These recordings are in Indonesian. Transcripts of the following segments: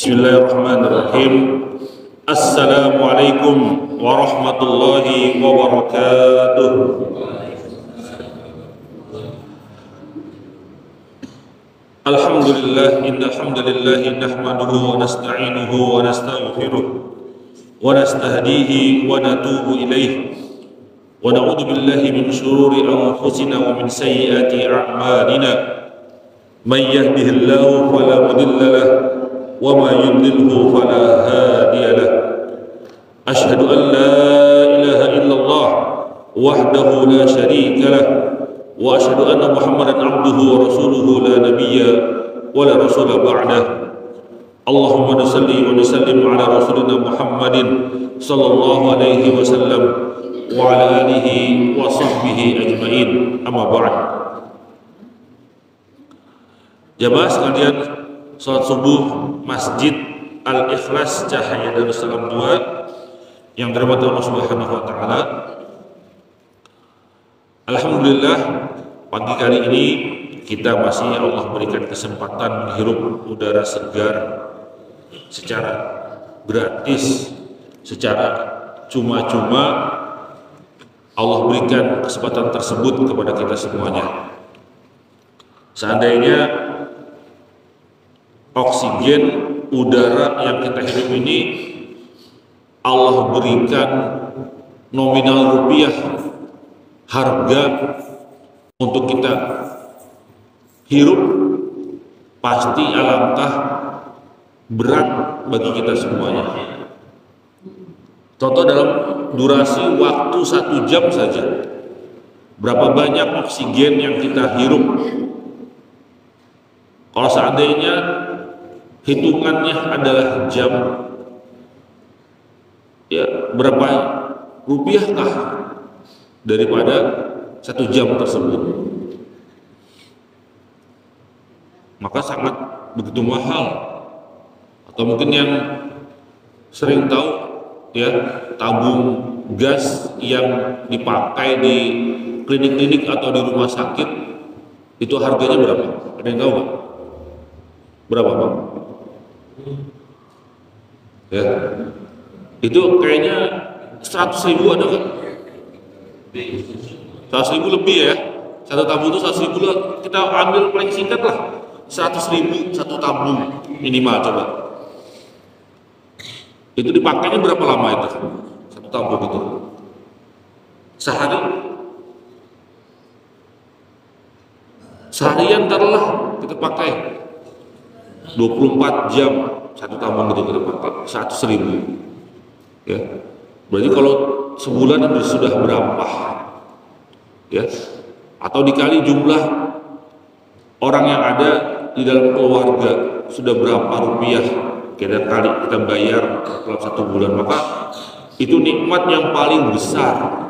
Bismillahirrahmanirrahim. Assalamualaikum warahmatullahi wabarakatuh. Alhamdulillah, innal hamdalillah nahmaduhu wa nasta'inuhu wa nastaghfiruh wa nastahdihi wa natubu ilayh wa na'udzu billahi min shururi anfusina wa min sayyiati a'malina. May yahdihillahu fala mudilla lahu wa ma yudlilhu fala hadiya lahu. Asyhadu an la ilaha illallah wahdahu la syarika lahu wa asyhadu anna Muhammadan abduhu wa rasuluhu la nabiyya wa la rasula ba'dah. Allahumma salli wa sallim ala rasulina Muhammadin sallallahu alaihi wasallam wa ala alihi wa sahbihi ajma'in. Amma ba'd. Jamaah sekalian, salat subuh Masjid Al-Ikhlas Cahaya Darussalam 2 yang dirahmati Allah Subhanahu wa taala. Alhamdulillah, pagi kali ini kita masih Allah berikan kesempatan menghirup udara segar secara gratis, secara cuma-cuma. Allah berikan kesempatan tersebut kepada kita semuanya. Seandainya oksigen udara yang kita hidup ini Allah berikan nominal rupiah harga untuk kita hirup, pasti alangkah berat bagi kita semuanya. Contoh, dalam durasi waktu 1 jam saja, berapa banyak oksigen yang kita hirup. Kalau seandainya hitungannya adalah jam, ya berapa rupiahkah daripada 1 jam tersebut? Maka sangat begitu mahal. Atau mungkin yang sering tahu, ya, tabung gas yang dipakai di klinik-klinik atau di rumah sakit itu harganya berapa? Ada yang tahu nggak? Berapa, Pak? Ya, itu kayaknya 100.000 ada kan? 100.000 lebih ya. Satu tabung itu 100.000 lah. Kita ambil paling singkat lah, 100.000 satu tabung minimal. Coba itu dipakainya berapa lama itu satu tabung itu? Seharian taruhlah kita pakai 24 jam satu tabung itu kita pakai 100.000, ya. Berarti kalau sebulan itu sudah berapa, ya? Atau dikali jumlah orang yang ada di dalam keluarga, sudah berapa rupiah kita kali kita bayar dalam 1 bulan. Maka itu nikmat yang paling besar.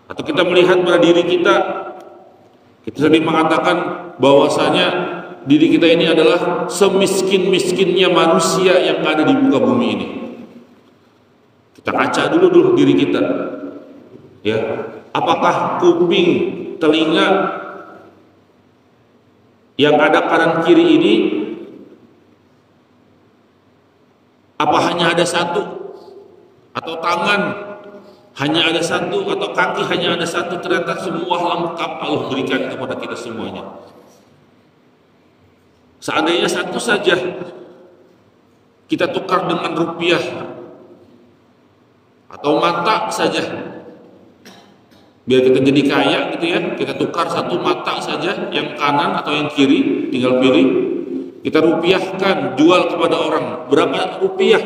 Atau kita melihat pada diri kita sering mengatakan bahwasanya diri kita ini adalah semiskin-miskinnya manusia yang ada di muka bumi ini. Kita kaca dulu diri kita, ya. Apakah kuping, telinga yang ada kanan kiri ini, apa hanya ada satu? Atau tangan hanya ada satu? Atau kaki hanya ada satu? Ternyata semua lengkap Allah berikan kepada kita semuanya. Seandainya satu saja kita tukar dengan rupiah, atau mata saja, biar kita jadi kaya gitu ya, kita tukar satu mata saja, yang kanan atau yang kiri, tinggal pilih, kita rupiahkan, jual kepada orang. Berapa rupiah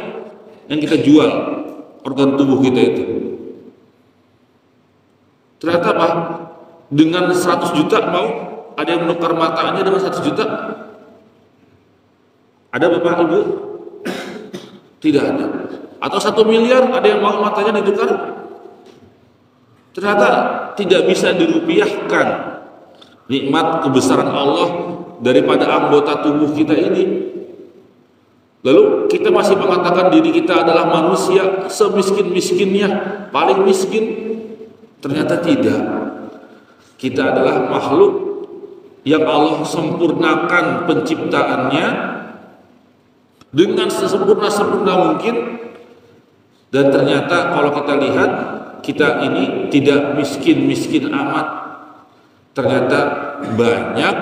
yang kita jual organ tubuh kita itu? Ternyata apa? Dengan 100 juta mau ada yang menukar matanya dengan 100 juta? Ada Bapak Ibu? Tidak ada. Atau 1 miliar ada yang mau matanya ditukar? Ternyata tidak bisa dirupiahkan nikmat kebesaran Allah daripada anggota tubuh kita ini. Lalu kita masih mengatakan diri kita adalah manusia semiskin-miskinnya, paling miskin. Ternyata tidak. Kita adalah makhluk yang Allah sempurnakan penciptaannya dengan sesempurna-sempurna mungkin, dan ternyata kalau kita lihat kita ini tidak miskin-miskin amat. Ternyata banyak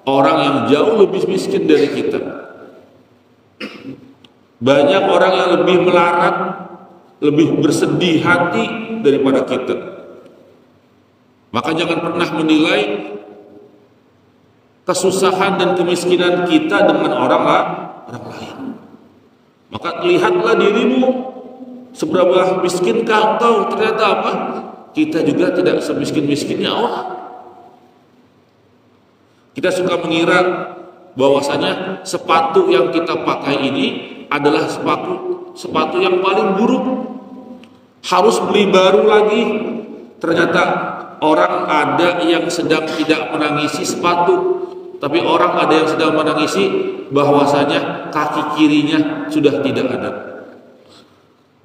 orang yang jauh lebih miskin dari kita. Banyak orang yang lebih melarat, lebih bersedih hati daripada kita. Maka jangan pernah menilai kesusahan dan kemiskinan kita dengan orang lain. Maka lihatlah dirimu, seberapa miskinkah engkau. Ternyata apa? Kita juga tidak semiskin-miskinnya orang. Kita suka mengira bahwasanya sepatu yang kita pakai ini adalah sepatu yang paling buruk, harus beli baru lagi. Ternyata orang ada yang sedang tidak menangisi sepatu, tapi orang ada yang sedang menangisi bahwasanya kaki kirinya sudah tidak ada,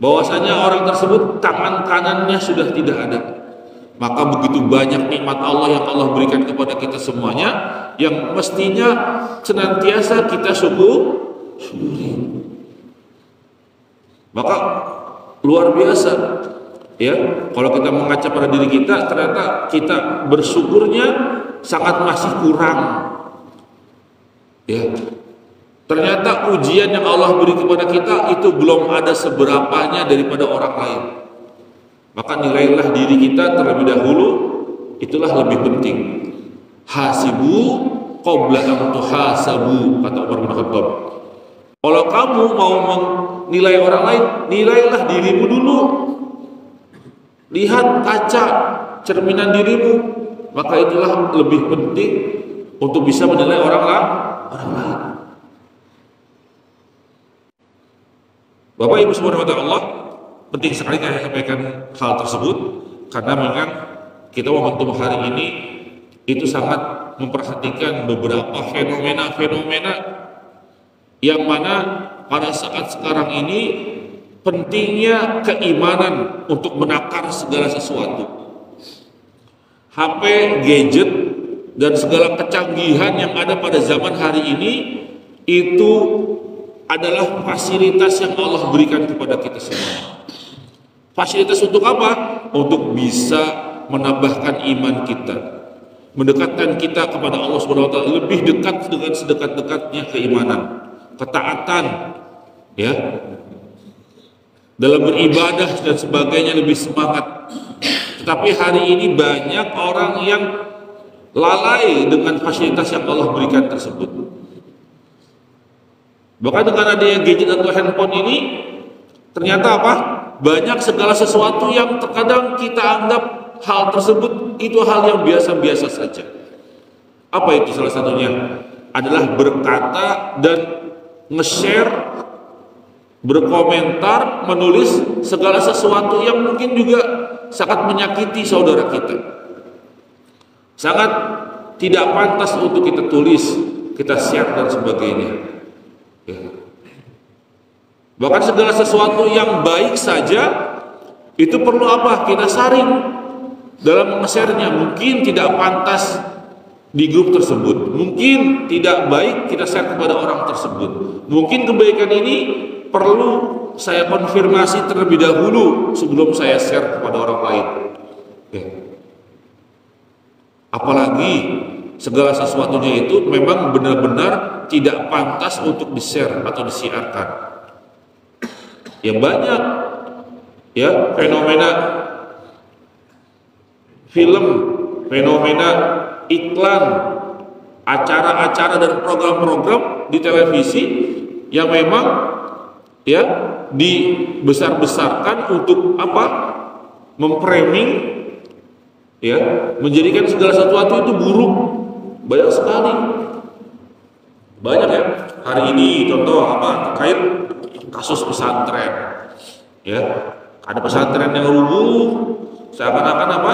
bahwasanya orang tersebut tangan kanannya sudah tidak ada. Maka begitu banyak nikmat Allah yang Allah berikan kepada kita semuanya, yang mestinya senantiasa kita syukuri. Maka luar biasa ya, kalau kita mengaca pada diri kita, ternyata kita bersyukurnya sangat masih kurang ya. Ternyata ujian yang Allah beri kepada kita itu belum ada seberapanya daripada orang lain. Maka nilailah diri kita terlebih dahulu, itulah lebih penting. Hasibu qabla an tuhasabu, kata Umar bin Khattab. Kalau kamu mau menilai orang lain, nilailah dirimu dulu. Lihat kaca cerminan dirimu, maka itulah lebih penting untuk bisa menilai orang lain. Bapak Ibu semua rahmati Allah, penting sekali saya sampaikan hal tersebut karena memang kita momentum hari ini itu sangat memperhatikan beberapa fenomena-fenomena yang mana pada saat sekarang ini pentingnya keimanan untuk menakar segala sesuatu. HP, gadget, dan segala kecanggihan yang ada pada zaman hari ini itu adalah fasilitas yang Allah berikan kepada kita semua. Fasilitas untuk apa? Untuk bisa menambahkan iman kita, mendekatkan kita kepada Allah Subhanahu wa taala lebih dekat dengan sedekat-dekatnya keimanan, ketaatan ya, dalam beribadah dan sebagainya lebih semangat. Tetapi hari ini banyak orang yang lalai dengan fasilitas yang Allah berikan tersebut. Bahkan dengan adanya gadget atau handphone ini, ternyata apa? Banyak segala sesuatu yang terkadang kita anggap hal tersebut itu hal yang biasa-biasa saja. Apa itu salah satunya? Adalah berkata dan nge-share, berkomentar, menulis segala sesuatu yang mungkin juga sangat menyakiti saudara kita. Sangat tidak pantas untuk kita tulis, kita share dan sebagainya. Ya. Bahkan segala sesuatu yang baik saja itu perlu apa? Kita saring dalam nge-share-nya. Mungkin tidak pantas di grup tersebut, mungkin tidak baik kita share kepada orang tersebut. Mungkin kebaikan ini perlu saya konfirmasi terlebih dahulu sebelum saya share kepada orang lain. Ya. Apalagi segala sesuatunya itu memang benar-benar tidak pantas untuk di-share atau disiarkan. Ya banyak ya fenomena film, fenomena iklan, acara-acara dan program-program di televisi yang memang ya dibesar-besarkan untuk apa? Memframing ya, menjadikan segala sesuatu itu buruk. Banyak sekali. Banyak ya. Hari ini contoh apa? Terkait kasus pesantren. Ya, ada pesantren yang rubuh, seakan-akan apa?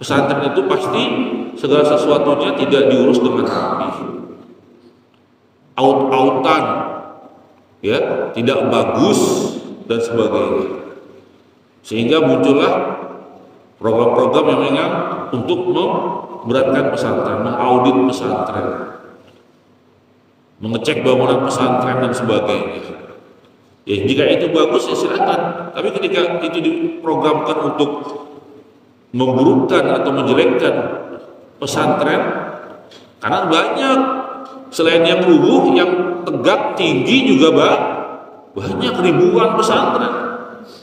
Pesantren itu pasti segala sesuatunya tidak diurus dengan rapi. Out-outan, ya, tidak bagus dan sebagainya. Sehingga muncullah program-program yang memang untuk memberatkan pesantren, mengaudit pesantren. mengecek bangunan pesantren dan sebagainya. Ya, jika itu bagus ya silakan. Tapi ketika itu diprogramkan untuk memburukkan atau menjelekkan pesantren, karena banyak selain yang rubuh, yang tegak tinggi juga banyak ribuan pesantren.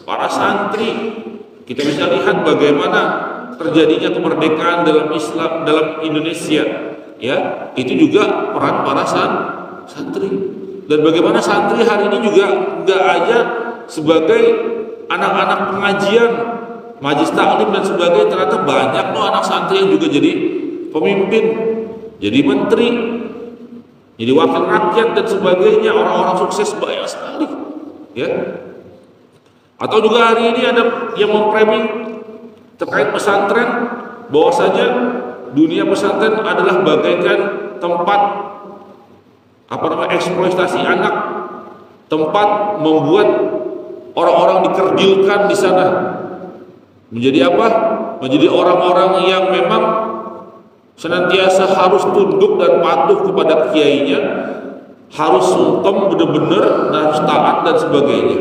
Para santri, kita bisa lihat bagaimana terjadinya kemerdekaan dalam Islam, dalam Indonesia, ya, itu juga peran para santri. Dan bagaimana santri hari ini juga nggak aja sebagai anak-anak pengajian, majlis taklim dan sebagainya, ternyata banyak loh anak santri yang juga jadi pemimpin, jadi menteri, jadi wakil rakyat dan sebagainya, orang-orang sukses banyak sekali, ya. Atau juga hari ini ada yang memframing terkait pesantren, bahwasanya dunia pesantren adalah bagaikan tempat eksploitasi anak, tempat membuat orang-orang dikerdilkan di sana. Menjadi apa? Menjadi orang-orang yang memang senantiasa harus tunduk dan patuh kepada kiainya, harus sungkem benar-benar, harus taat dan sebagainya.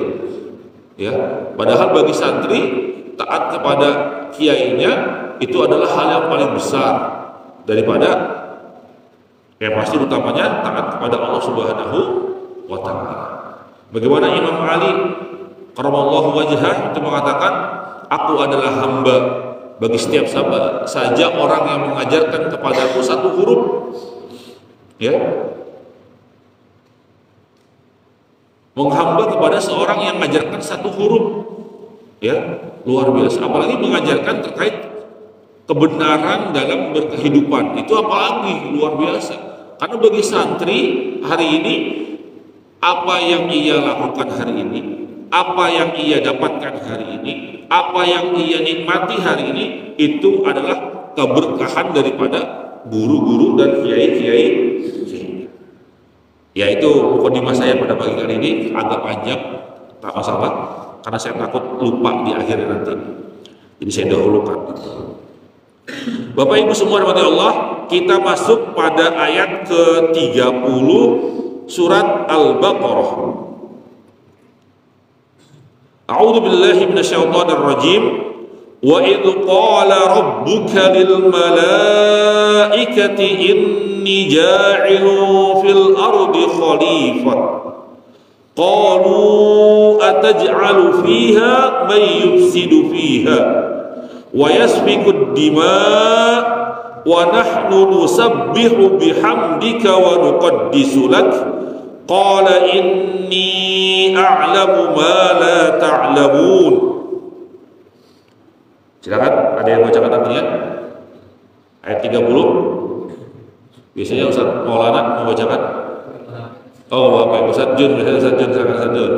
Ya, padahal bagi santri taat kepada kiainya itu adalah hal yang paling besar daripada, ya pasti utamanya taat kepada Allah Subhanahu wa Ta'ala. Bagaimana Imam Ali karramallahu wajhah itu mengatakan, aku adalah hamba bagi setiap saja orang yang mengajarkan kepadaku satu huruf, ya, menghamba kepada seorang yang mengajarkan satu huruf, ya, luar biasa. Apalagi mengajarkan terkait kebenaran dalam berkehidupan, itu apalagi luar biasa. Karena bagi santri hari ini, apa yang ia lakukan hari ini, apa yang ia dapatkan hari ini, apa yang ia nikmati hari ini, itu adalah keberkahan daripada guru-guru dan kiai-kiai. Ya, itu mukadimah saya pada pagi kali ini, agak panjang, tak masalah, karena saya takut lupa di akhir nanti. Jadi saya dahulukan. Bapak Ibu semua rahmati Allah, kita masuk pada ayat ke-30 surat Al-Baqarah. A'udzu billahi minasyaitonir rajim. Wa idh qala rabbuka lil malaikati inni ja'ilun fil ardi khalifah. Qalu ataj'alu fiha man yufsidu fiha wa yasfiku ad-dima' wa nahnu nusabbihu bihamdika wa nuqaddisu lak. Qala inni a'lamu ma la ta'lamun. Silakan, ada yang bacakan artinya? Ayat 30. Biasanya Ustaz Maulana membacakan. Oh, Bapak Ustaz Jun, Ustaz Jun, silakan Ustaz Jun.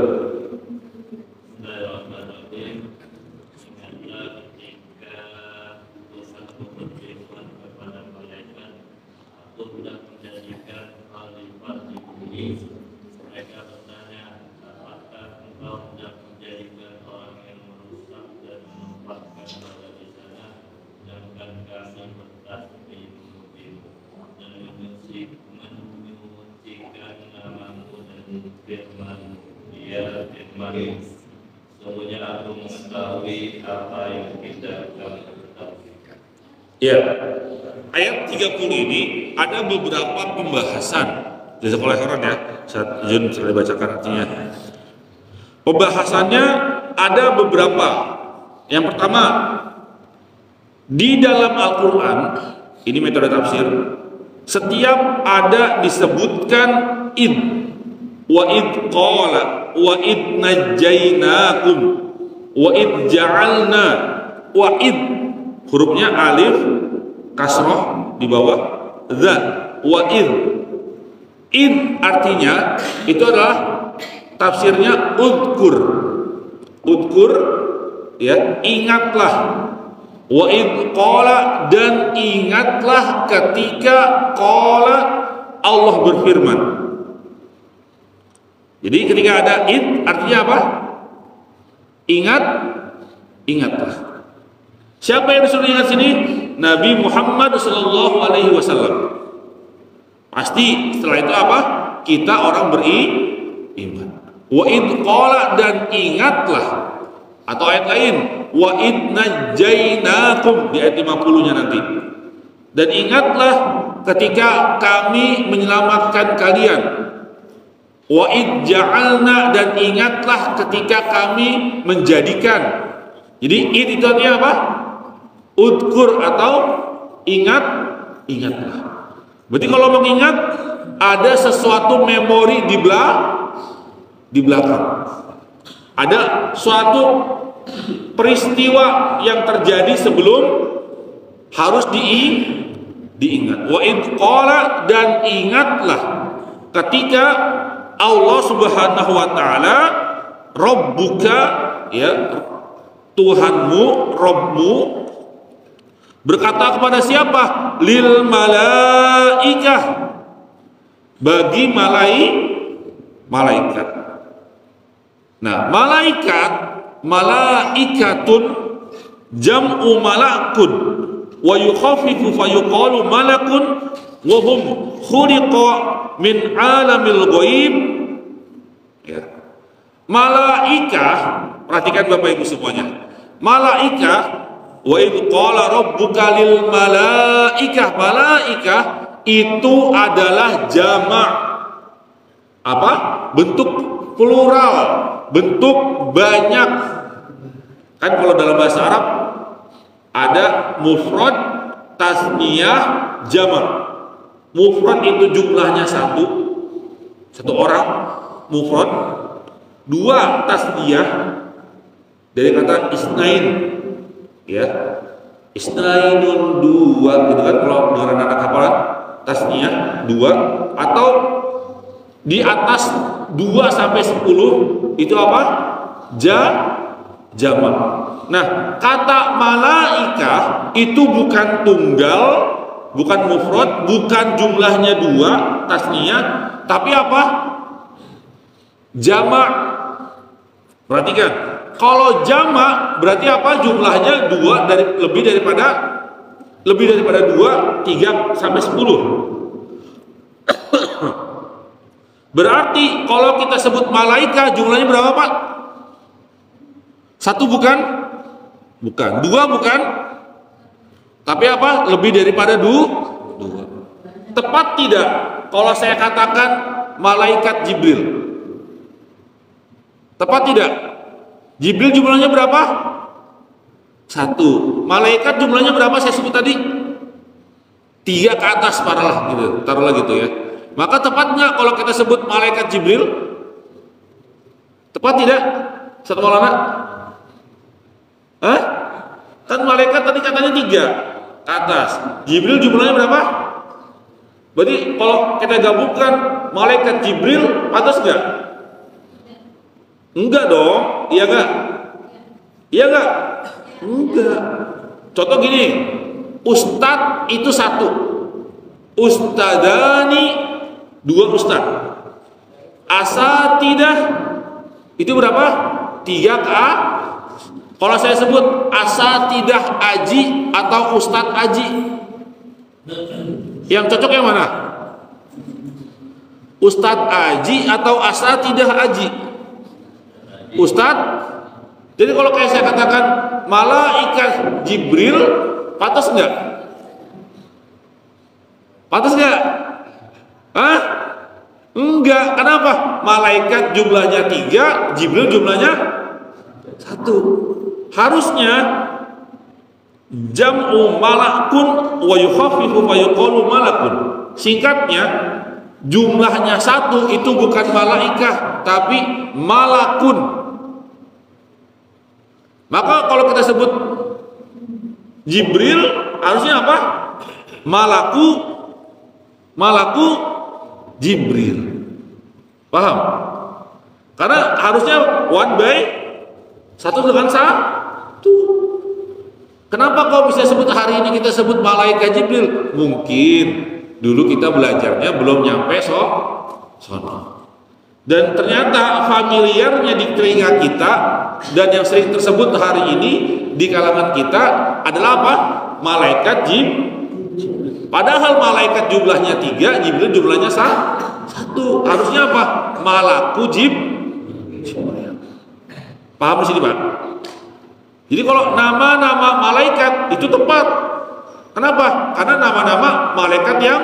Semuanya aku mengetahui apa yang kita ketahui. Ya, ayat 30 ini ada beberapa pembahasan. Jazakallahu khairan ya, Ustaz Jun sudah dibacakan artinya. Pembahasannya ada beberapa. Yang pertama, di dalam Al-Quran, ini metode tafsir, setiap ada disebutkan id, wa id qala, wa id najjainakum, wa id ja'alna, wa id, hurufnya alif kasroh di bawah dha, wa id. Id artinya itu adalah tafsirnya udkur, udkur, ya, ingatlah. Wa id qala, dan ingatlah ketika qala Allah berfirman. Jadi ketika ada id artinya apa? Ingat, ingatlah. Siapa yang disuruh ingat sini? Nabi Muhammad SAW. Pasti setelah itu apa? Kita orang beriman. Wa id qala, dan ingatlah, atau ayat lain wa id najjainakum di ayat 50-nya nanti. Dan ingatlah ketika kami menyelamatkan kalian. Wa id ja'alna, dan ingatlah ketika kami menjadikan. Jadi id itu artinya apa? Udkur, atau ingatlah. Berarti kalau mengingat ada sesuatu memori di belakang. Ada suatu peristiwa yang terjadi sebelum harus diingat. Wa id qala, dan ingatlah ketika Allah Subhanahu wa taala, Rabbuka, ya, Tuhanmu, Rabbmu, berkata kepada siapa? Lil malaikah, bagi malaikat. Nah, malaikatun jam'u malakun wa yukhaffifu fa yuqalu malakun wa hum khuliqa min alamil ghaib. Ya. Malaikah, perhatikan Bapak Ibu semuanya. Malaikah, wa id qala rabbuka lil malaikah, malaikah itu adalah jamak, apa? Bentuk plural, bentuk banyak. Kan kalau dalam bahasa Arab ada mufrad, tasniyah, jamak. Mufrad itu jumlahnya satu orang, mufrad. Dua, tasniyah, dari kata isnain, ya, isnainun, dua, gitu kan kalau dengar anak hafalan, tasniyah dua, atau di atas 2 sampai 10 itu apa? Jamak. Nah, kata malaikah itu bukan tunggal, bukan mufrad, bukan jumlahnya 2, tasniyah, tapi apa? Jamak. Perhatikan, kalau jamak berarti apa? Jumlahnya 2, lebih daripada 2, 3 sampai 10. Berarti kalau kita sebut malaika jumlahnya berapa, Pak? 1 bukan? Bukan. 2 bukan? Tapi apa? Lebih daripada 2. Tepat tidak kalau saya katakan malaikat Jibril? Tepat tidak? Jibril jumlahnya berapa? 1. Malaikat jumlahnya berapa saya sebut tadi? 3 ke atas, paralah gitu. Taruhlah gitu ya. Maka tepat nggak kalau kita sebut malaikat Jibril? Tepat tidak? Ustaz Maulana? Hah? Kan malaikat tadi katanya 3 ke atas. Jibril jumlahnya berapa? Berarti kalau kita gabungkan malaikat Jibril, pantas nggak? Enggak dong. Iya nggak? Iya nggak? Enggak. Contoh gini, ustadz itu 1, ustadani 2 ustad, asatidah itu berapa? 3 ka. Kalau saya sebut asatidah aji atau ustad aji, yang cocok yang mana? Ustad aji atau asatidah aji? Ustad. Jadi kalau kayak saya katakan malaikat Jibril, pantas enggak? Pantas enggak? Hah? Enggak. Kenapa? Malaikat jumlahnya 3, Jibril jumlahnya 1. Harusnya jam'u malakun wa yukhaffifu fa yuqalu malakun. Singkatnya, jumlahnya 1 itu bukan malaikah, tapi malakun. Maka kalau kita sebut Jibril, harusnya apa? Malaku Jibril. Paham? Karena harusnya 1 by 1 dengan 1. Kenapa kau bisa sebut hari ini kita sebut malaikat Jibril? Mungkin dulu kita belajarnya belum nyampe sono. Dan ternyata familiarnya di telinga kita dan yang sering tersebut hari ini di kalangan kita adalah apa? Malaikat Jibril. Padahal malaikat jumlahnya 3, Jibril jumlahnya 1. satu. Harusnya apa? Malaku Jibril. Paham di sini, Pak? Jadi kalau nama-nama malaikat itu tepat. Kenapa? Karena nama-nama malaikat yang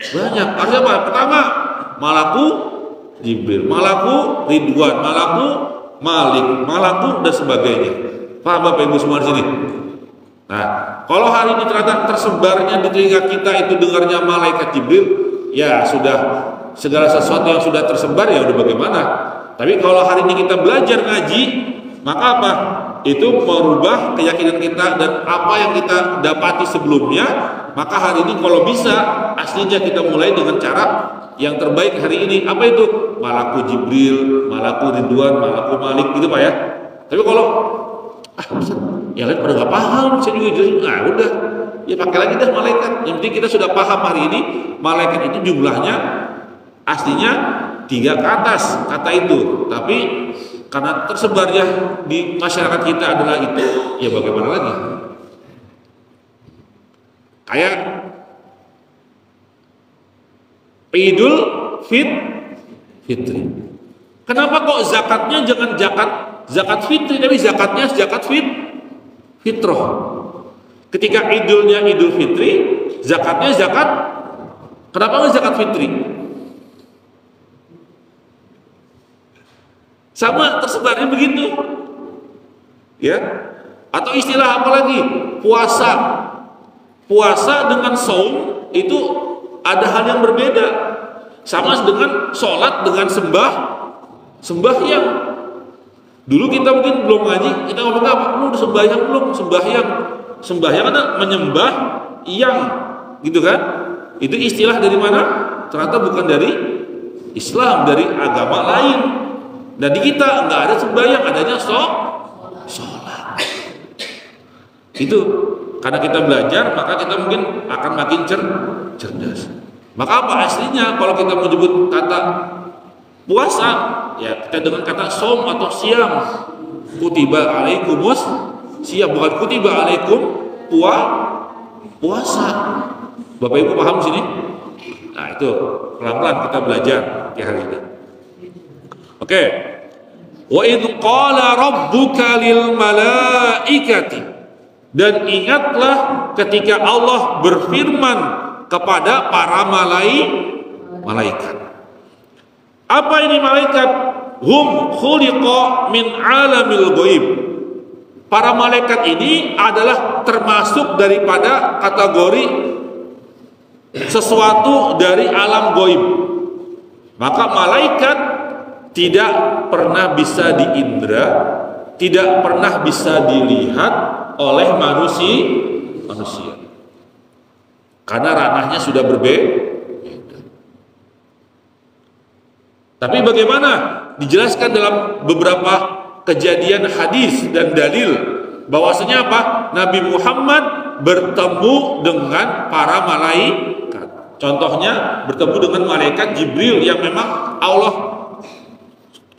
banyak. Harusnya apa? Pertama, Malaku Jibril, Malaku Ridwan, Malaku Malik, Malaku dan sebagainya. Paham Bapak Ibu semua di sini? Nah, kalau hari ini ternyata tersebarnya di telinga kita itu dengarnya malaikat Jibril, ya sudah, segala sesuatu yang sudah tersebar ya udah bagaimana. Tapi kalau hari ini kita belajar ngaji, maka apa? Itu merubah keyakinan kita dan apa yang kita dapati sebelumnya. Maka hari ini kalau bisa aslinya kita mulai dengan cara yang terbaik hari ini. Apa itu? Malaku Jibril, Malaku Ridwan, Malaku Malik gitu Pak ya. Tapi kalau yang lain pada nggak paham, saya juga jelasin, nah udah ya pakai lagi dah malaikat. Yang penting kita sudah paham hari ini malaikat itu jumlahnya aslinya 3 ke atas kata itu. Tapi karena tersebarnya di masyarakat kita adalah itu, ya bagaimana lagi? Kayak Idul Fitri. Kenapa kok zakatnya jangan zakat fitri, tapi zakatnya zakat fitrah? Ketika idulnya Idul Fitri, zakatnya zakat. Kenapa nggak zakat fitri? Sama tersebarnya begitu, ya. Atau istilah apa lagi? Puasa dengan saum itu ada hal yang berbeda. Sama dengan sholat dengan sembahyang. Dulu kita mungkin belum ngaji, kita ngomong apa? Lu udah sembahyang belum? Sembahyang kan menyembah yang, gitu kan? Itu istilah dari mana? Ternyata bukan dari Islam, dari agama lain. Dan di kita nggak ada sembahyang, adanya sholat. Itu karena kita belajar, maka kita mungkin akan makin cerdas. Maka apa aslinya kalau kita menyebut kata puasa, ya kita dengan kata som atau siam. Kutiba alaikumus siam, bukan kutiba alaikum puasa. Bapak Ibu paham sini? Nah itu pelan-pelan kita belajar di hari ini. Oke. Wa idh qala rabbuka lil malaikati, dan ingatlah ketika Allah berfirman kepada para malaikat. Apa ini malaikat? Hum khuliqa min alamil ghaib. Para malaikat ini adalah termasuk daripada kategori sesuatu dari alam ghaib. Maka malaikat tidak pernah bisa diindra, tidak pernah bisa dilihat oleh manusia. Karena ranahnya sudah berbeda. Tapi bagaimana? Dijelaskan dalam beberapa kejadian hadis dan dalil bahwasanya apa? Nabi Muhammad bertemu dengan para malaikat. Contohnya bertemu dengan malaikat Jibril yang memang Allah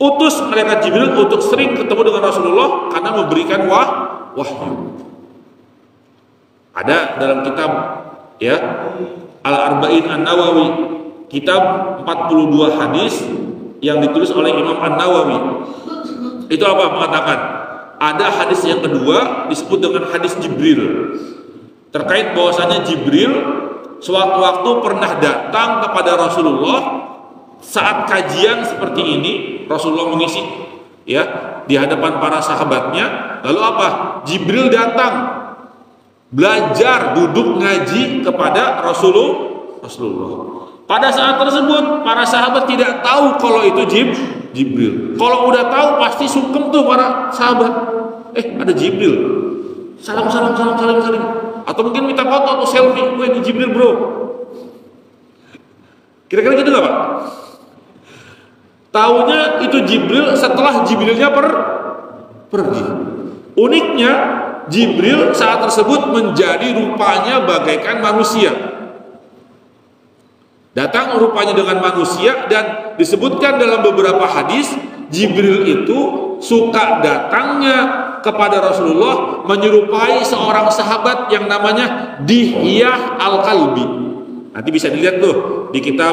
utus malaikat Jibril untuk sering ketemu dengan Rasulullah karena memberikan wahyu. Ada dalam kitab ya Al-Arba'in An-Nawawi, kitab 42 hadis yang ditulis oleh Imam An-Nawawi. Itu apa? Mengatakan ada hadis yang kedua disebut dengan hadis Jibril, terkait bahwasanya Jibril sewaktu-waktu pernah datang kepada Rasulullah saat kajian seperti ini. Rasulullah mengisi ya di hadapan para sahabatnya. Lalu apa? Jibril datang belajar, duduk ngaji kepada Rasulullah. Pada saat tersebut para sahabat tidak tahu kalau itu Jibril. Kalau udah tahu pasti sungkem tuh para sahabat. Ada Jibril. Salam. Atau mungkin minta foto atau selfie. Ini Jibril bro. Kira-kira gitu nggak Pak? Taunya itu Jibril setelah Jibrilnya pergi. Uniknya Jibril saat tersebut menjadi rupanya bagaikan manusia. Datang rupanya dengan manusia, dan disebutkan dalam beberapa hadis Jibril itu suka datangnya kepada Rasulullah menyerupai seorang sahabat yang namanya Dihyah Al-Kalbi. Nanti bisa dilihat tuh di kitab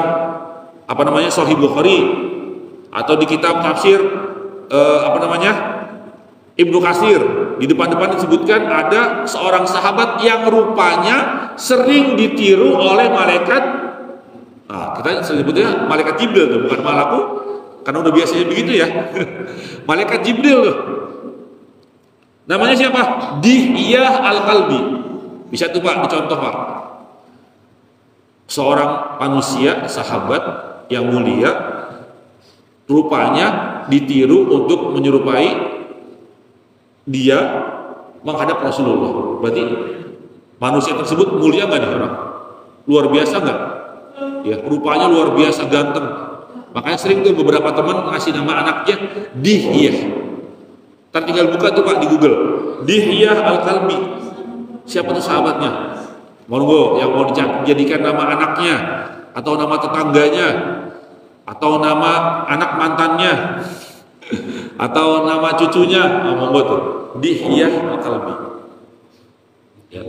Sahih Bukhari, atau di kitab tafsir Ibnu Katsir, di depan-depan disebutkan ada seorang sahabat yang rupanya sering ditiru oleh malaikat. Nah, kita sebutnya malaikat Jibril tuh, bukan malaku, karena udah biasanya begitu ya. Malaikat Jibril tuh. Namanya siapa? Dihyah Al-Kalbi. Bisa tuh Pak, dicontoh Pak. Seorang manusia, sahabat yang mulia, rupanya ditiru untuk menyerupai dia menghadap Rasulullah. Berarti manusia tersebut mulia nggak nih orang? Luar biasa nggak? Ya, rupanya luar biasa ganteng. Makanya sering tuh beberapa teman ngasih nama anaknya Dihyah. Ntar tinggal buka tuh Pak di Google, Dihyah Al-Kalbi. Siapa tuh sahabatnya? Monggo yang mau dijadikan nama anaknya, atau nama tetangganya, atau nama anak mantannya, atau nama cucunya, monggo tuh Dihyah Al-Kalbi. Ya.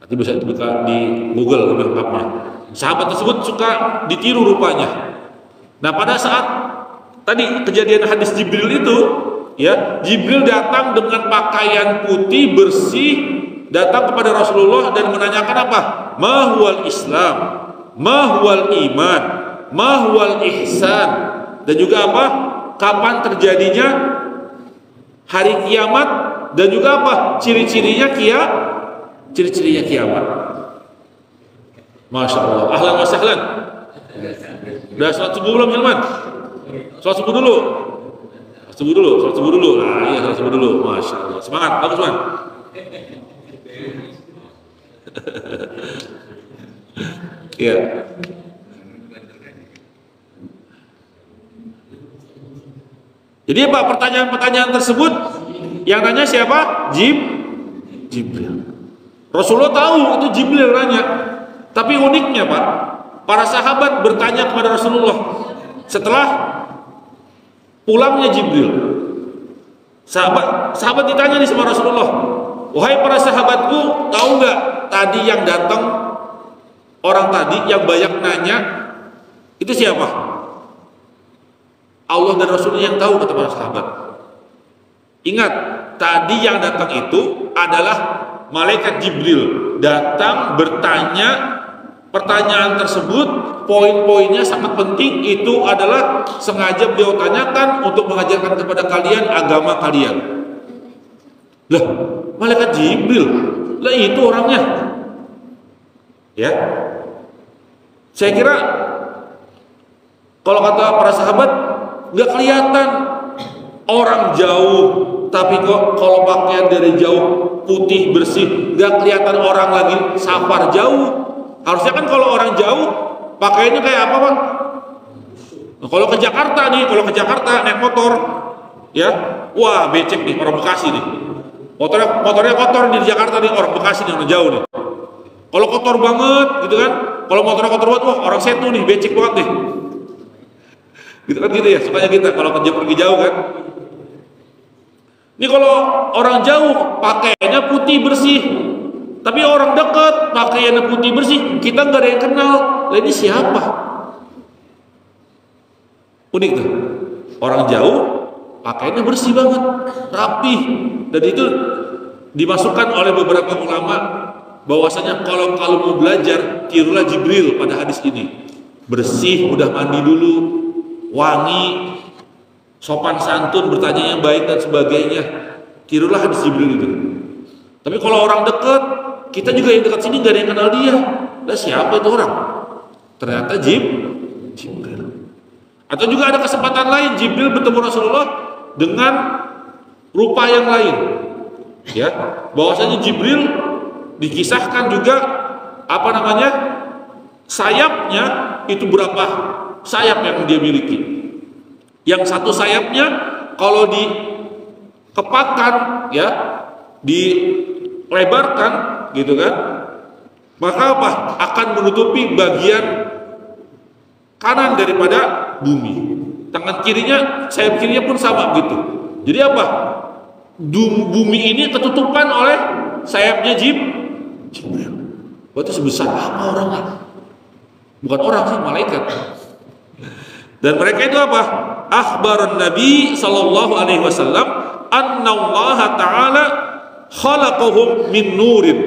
Nanti bisa dibuka di Google lebih lengkapnya. Sahabat tersebut suka ditiru rupanya. Nah, pada saat tadi kejadian hadis Jibril itu, ya, Jibril datang dengan pakaian putih bersih, datang kepada Rasulullah dan menanyakan apa? Ma huwal Islam, ma huwal iman, ma huwal ihsan, dan juga apa? Kapan terjadinya hari kiamat, dan juga apa? Ciri-cirinya kiamat. Masya Allah. Ahlan wa sahlan. Udah sholat subuh belum Hilman? Sholat subuh dulu. Sholat subuh dulu. Nah, iya sholat subuh dulu. Masya Allah. Semangat, bagus Man. Iya. Jadi apa pertanyaan-pertanyaan tersebut yang nanya siapa? Jibril. Rasulullah tahu itu Jibril nanya. Tapi uniknya Pak, para sahabat bertanya kepada Rasulullah setelah pulangnya Jibril. Sahabat ditanya nih sama Rasulullah, wahai para sahabatku, tahu nggak tadi yang datang, orang tadi yang banyak nanya itu siapa? Allah dan Rasulnya yang tahu, kata para sahabat. Ingat, tadi yang datang itu adalah malaikat Jibril, datang bertanya. Pertanyaan tersebut poin-poinnya sangat penting, itu adalah sengaja beliau tanyakan untuk mengajarkan kepada kalian agama kalian. Lah, malaikat Jibril, lah itu orangnya. Ya, saya kira kalau kata para sahabat nggak kelihatan orang jauh, tapi kok kalau pakaian dari jauh putih bersih, nggak kelihatan orang lagi safar jauh. Harusnya kan kalau orang jauh pakaiannya kayak apa Bang? Nah, kalau ke Jakarta naik motor, ya, wah becek nih orang Bekasi nih. Motornya kotor di Jakarta nih, orang Bekasi nih, orang jauh nih. Kalau kotor banget gitu kan, kalau motornya kotor banget, wah orang Setu nih, becek banget nih. Gitu kan gitu ya, sukanya kita kalau kerja pergi jauh kan. Ini kalau orang jauh pakaiannya putih bersih. Tapi orang dekat pakaiannya putih bersih, kita nggak ada yang kenal. Lah ini siapa? Unik tuh. Orang jauh pakaiannya bersih banget, rapi, dan itu dimasukkan oleh beberapa ulama bahwasanya kalau mau belajar tirulah Jibril pada hadis ini. Bersih, udah mandi dulu, wangi, sopan santun, bertanya yang baik dan sebagainya. Tirulah hadis Jibril itu. Tapi kalau orang dekat, kita juga yang dekat sini gak ada yang kenal dia. Lah siapa itu orang? Ternyata Jibril. Atau juga ada kesempatan lain Jibril bertemu Rasulullah dengan rupa yang lain. Ya, bahwasanya Jibril dikisahkan juga sayapnya itu berapa sayap yang dia miliki. Yang satu sayapnya kalau dikepakkan, ya, dilebarkan gitu kan, maka apa? Akan menutupi bagian kanan daripada bumi. Tangan kirinya, sayap kirinya pun sama gitu. Jadi apa? Bumi ini ketutupan oleh sayapnya Jibril. Berarti sebesar apa orangnya? Bukan orang sih, malaikat. Dan mereka itu apa? Akhbaran Nabi sallallahu alaihi wasallam anna Allah taala khalaqahum min nurin.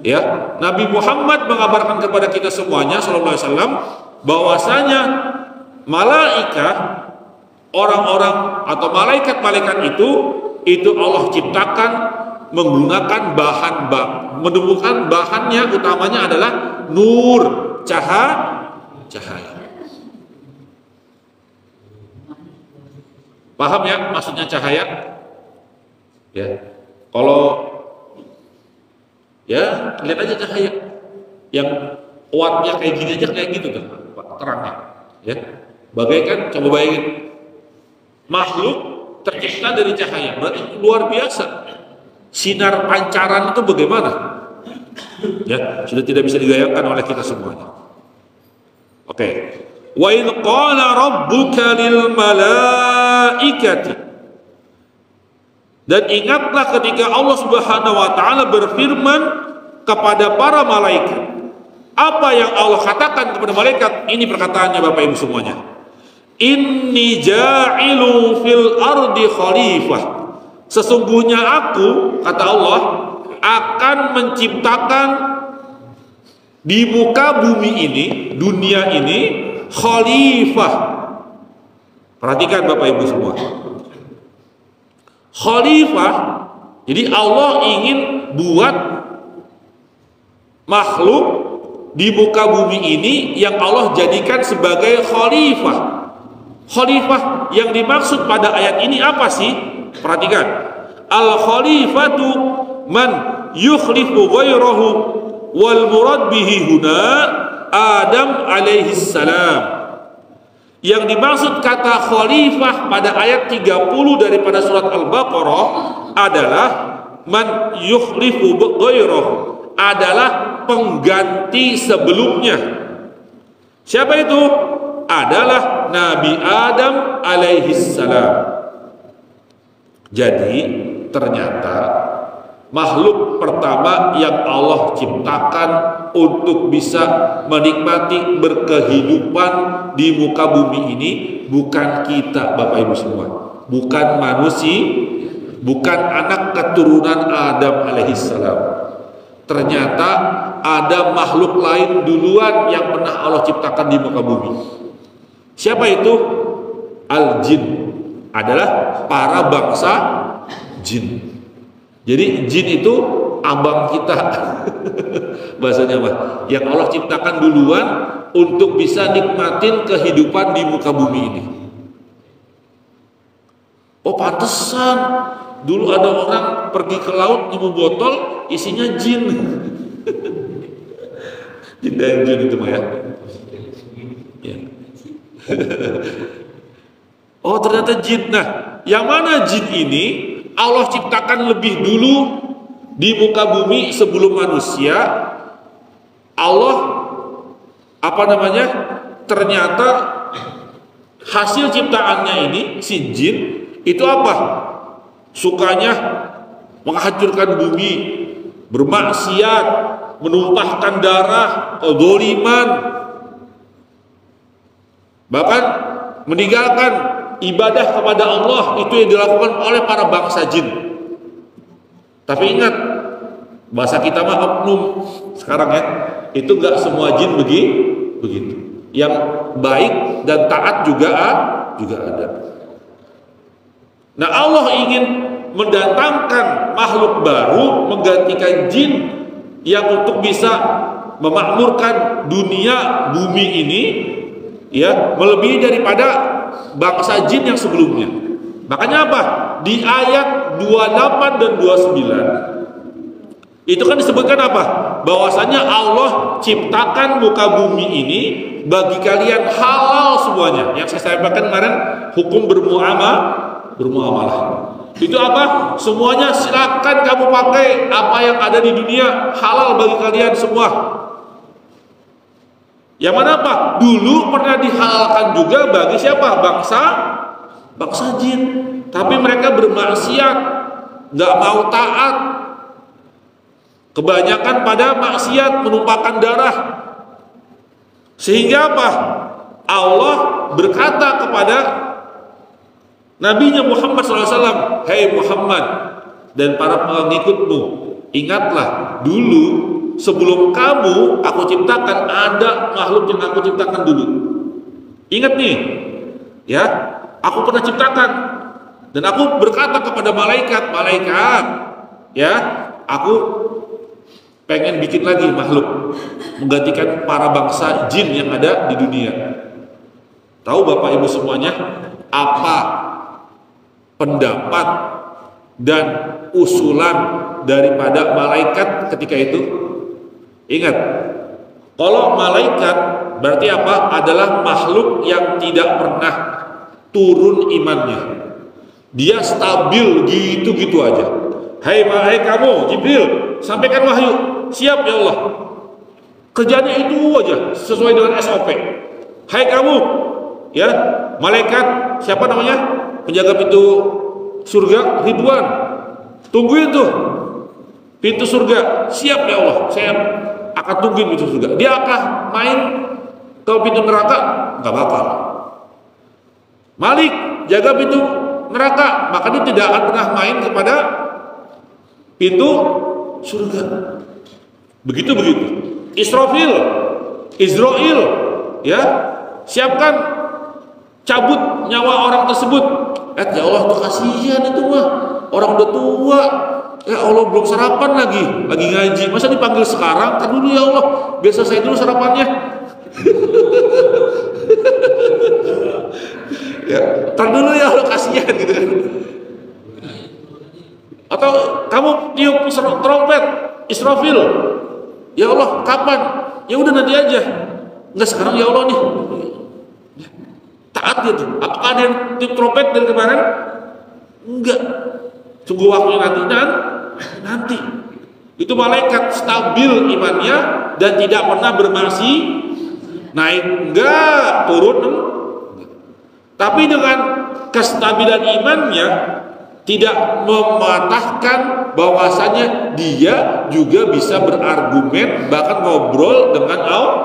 Ya, Nabi Muhammad mengabarkan kepada kita semuanya sallallahu alaihi wasallam bahwasanya malaikat, orang-orang atau malaikat-malaikat itu Allah ciptakan menggunakan menemukan bahannya utamanya adalah nur, cahaya. Paham ya maksudnya cahaya? Ya. Kalau ya lihat aja cahaya yang wattnya kayak gini aja kayak gitu kan terangnya. Ya. Bagaikan coba bayangin makhluk tercipta dari cahaya, berarti luar biasa. Sinar pancaran itu bagaimana? Ya, sudah tidak bisa digayangkan oleh kita semuanya. Oke. Wa idh qala rabbuka lil malaikati. Dan ingatlah ketika Allah Subhanahu wa taala berfirman kepada para malaikat. Apa yang Allah katakan kepada malaikat? Ini perkataannya Bapak Ibu semuanya. Inni ja'ilu fil ardi khalifah. Sesungguhnya aku, kata Allah, akan menciptakan di muka bumi ini, dunia ini, khalifah. Perhatikan Bapak Ibu semua. Khalifah, jadi Allah ingin buat makhluk di muka bumi ini yang Allah jadikan sebagai khalifah. Khalifah yang dimaksud pada ayat ini apa sih? Perhatikan. Al-khalifatu man yukhlifu ghairahu wal murad bihi huna Adam alaihi salam. Yang dimaksud kata khalifah pada ayat 30 daripada surat Al-Baqarah adalah man yukhlifu ghairahu, adalah pengganti sebelumnya. Siapa itu? Adalah Nabi Adam alaihi salam. Jadi ternyata makhluk pertama yang Allah ciptakan untuk bisa menikmati berkehidupan di muka bumi ini bukan kita Bapak Ibu semua, bukan manusia, bukan anak keturunan Adam alaihissalam. Ternyata ada makhluk lain duluan yang pernah Allah ciptakan di muka bumi. Siapa itu? Al-jin. Adalah para bangsa jin. Jadi jin itu abang kita. Bahasanya apa? Yang Allah ciptakan duluan untuk bisa nikmatin kehidupan di muka bumi ini. Oh pantesan dulu ada orang pergi ke laut nemu botol isinya jin. Jin dan jin itu mah ya. Ya. Oh ternyata jin. Nah, yang mana jin ini Allah ciptakan lebih dulu di muka bumi sebelum manusia. Allah ternyata hasil ciptaannya ini si jin itu apa? Sukanya menghancurkan bumi, bermaksiat, menumpahkan darah, dzaliman, bahkan meninggalkan ibadah kepada Allah. Itu yang dilakukan oleh para bangsa jin. Tapi ingat, bahasa kita mah oknum sekarang ya, itu enggak semua jin begitu. Yang baik dan taat juga ada. Nah, Allah ingin mendatangkan makhluk baru menggantikan jin yang untuk bisa memakmurkan dunia bumi ini, ya, melebihi daripada bangsa jin yang sebelumnya. Makanya apa? Di ayat 28 dan 29 itu kan disebutkan apa? Bahwasanya Allah ciptakan muka bumi ini bagi kalian halal semuanya. Yang saya sampaikan kemarin, hukum bermuamalah. Itu apa? Semuanya silakan kamu pakai, apa yang ada di dunia halal bagi kalian semua. Yang mana apa? Dulu pernah dihalalkan juga bagi siapa? Bangsa jin. Tapi mereka bermaksiat, nggak mau taat. Kebanyakan pada maksiat, menumpahkan darah. Sehingga apa? Allah berkata kepada Nabinya Muhammad SAW, "Hei Muhammad dan para pengikutmu, ingatlah dulu sebelum kamu aku ciptakan ada makhluk yang aku ciptakan dulu. Ingat nih, ya, aku pernah ciptakan dan aku berkata kepada malaikat, ya, aku pengen bikin lagi makhluk menggantikan para bangsa jin yang ada di dunia." Tahu Bapak Ibu semuanya apa pendapat dan usulan daripada malaikat ketika itu? Ingat, kalau malaikat berarti apa? Adalah makhluk yang tidak pernah turun imannya. Dia stabil gitu-gitu aja. Hai kamu Jibril, sampaikan wahyu. Siap ya Allah. Kerjanya itu aja sesuai dengan SOP. Hai kamu, ya, malaikat siapa namanya? Penjaga pintu surga, Ridwan. Tungguin tuh pintu surga. Siap ya Allah, saya akan tungguin pintu surga. Dia akan main ke pintu neraka? Nggak bakal. Malik jaga pintu neraka, maka dia tidak akan pernah main kepada pintu surga. Begitu. Israel, ya, siapkan cabut nyawa orang tersebut. Ya Allah, tuh kasihan itu mah, orang udah tua. Ya Allah, belum sarapan lagi ngaji. Masa dipanggil sekarang? Tar dulu ya Allah, biar selesai dulu sarapannya. Ya, tar dulu ya Allah, kasihan gitu kan. Atau kamu tiup trompet Israfil. Ya Allah, kapan? Ya udah nanti aja. Enggak sekarang ya Allah nih. Taat gitu. Apakah ada yang tiup trompet dari kemarin? Enggak. Tunggu waktunya nanti. Itu malaikat stabil imannya dan tidak pernah bermaksi naik enggak, turun enggak. Tapi dengan kestabilan imannya tidak mematahkan bahwasanya dia juga bisa berargumen, bahkan ngobrol dengan Allah.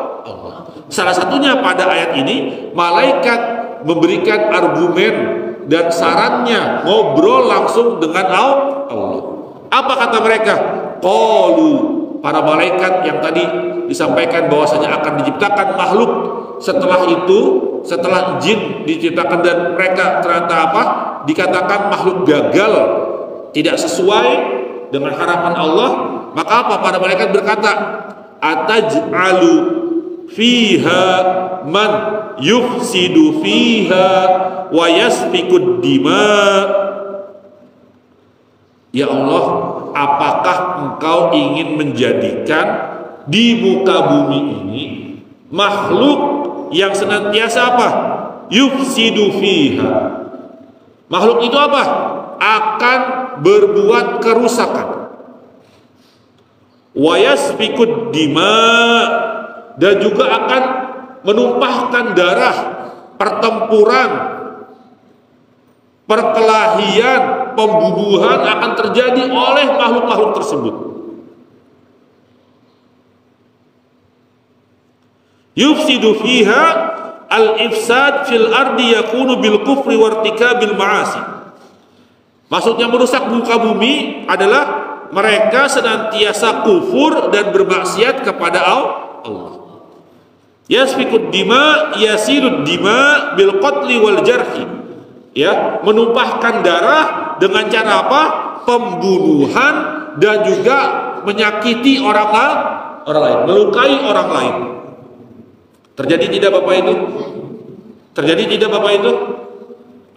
Salah satunya pada ayat ini, malaikat memberikan argumen dan sarannya ngobrol langsung dengan Allah. Apa kata mereka? Qalu, para malaikat yang tadi disampaikan bahwasanya akan diciptakan makhluk setelah itu, setelah jin diciptakan dan mereka ternyata apa? Dikatakan makhluk gagal, tidak sesuai dengan harapan Allah. Maka apa? Para malaikat berkata, ataj'alu fiha man yufsidu fiha wa yasfikud dima. Ya Allah, apakah engkau ingin menjadikan di muka bumi ini makhluk yang senantiasa apa? Yufsidu fiha. Makhluk itu apa? Akan berbuat kerusakan. Wa yasfikud dima, dan juga akan menumpahkan darah, pertempuran, perkelahian, pembunuhan akan terjadi oleh makhluk-makhluk tersebut. Yufsidu fiha, al-ifsad fil ardi yakunu bil kufri wartikabil ma'asi. Maksudnya merusak muka bumi adalah mereka senantiasa kufur dan bermaksiat kepada Allah. Yasfikud dima, yasilud dima bil qatli wal jarhi. Ya, menumpahkan darah dengan cara apa? Pembunuhan dan juga menyakiti orang lain, melukai orang lain. Terjadi tidak Bapak itu? Terjadi tidak Bapak itu?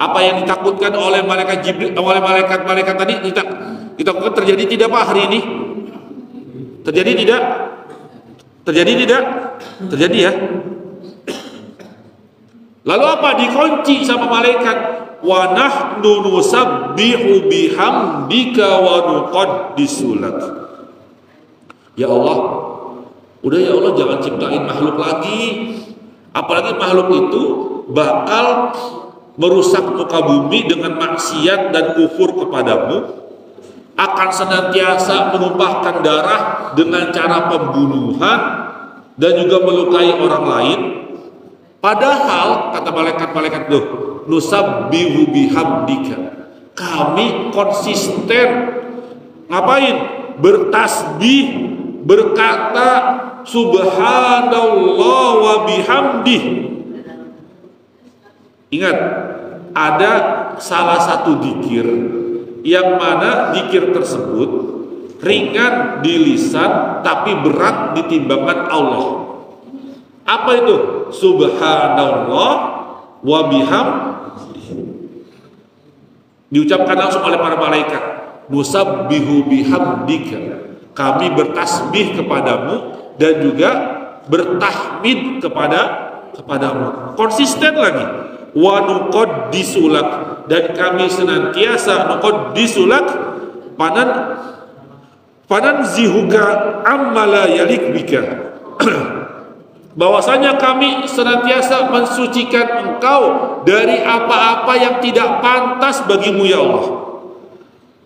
Apa yang ditakutkan oleh malaikat Jibril, oleh malaikat tadi ditakutkan terjadi tidak Pak hari ini? Terjadi tidak? Terjadi tidak? Terjadi ya. Lalu apa? Dikunci sama malaikat. Wa nahnu nusabbihu bihamdika wa nuqaddisu lak. Ya Allah, udah ya Allah, jangan ciptain makhluk lagi. Apalagi makhluk itu bakal merusak muka bumi dengan maksiat dan kufur kepadamu, akan senantiasa menumpahkan darah dengan cara pembunuhan dan juga melukai orang lain. Padahal kata malaikat-malaikat tuh, nusabbihu bihamdika. Kami konsisten ngapain? Bertasbih, berkata subhanallah wa bihamdih. Ingat, ada salah satu dzikir yang mana dzikir tersebut ringan di lisan tapi berat di timbangan Allah. Apa itu? Subhanallah wa bihamdih. Diucapkan langsung oleh para malaikat. Nusabbihu bihamdika. Kami bertasbih kepadamu dan juga bertahmid kepadamu. Konsisten lagi. Wa nuqaddisulak, dan kami senantiasa nuqaddisulak pananzihuka amma la yalik bika. Bahwasanya kami senantiasa mensucikan engkau dari apa-apa yang tidak pantas bagimu ya Allah.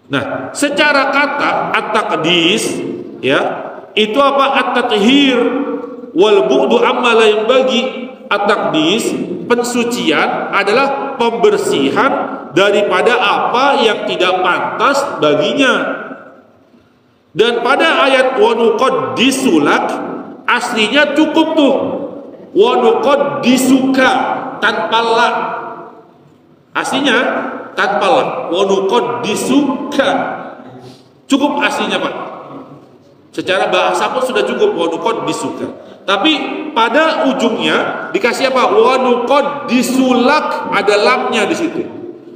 Nah, secara kata at-taqdis ya, itu apa? At-tathhir wal bu'du amma la yanbaghi. At-taqdis, pensucian adalah pembersihan daripada apa yang tidak pantas baginya. Dan pada ayat wa nuqaddisulak aslinya cukup tuh wa nuqaddisuka tanpa la. Aslinya tanpa la, wa nuqaddisuka. Cukup aslinya, Pak. Secara bahasa pun sudah cukup wa nuqaddisuka. Tapi pada ujungnya dikasih apa? Wa nuqaddisulak, ada lamnya di situ.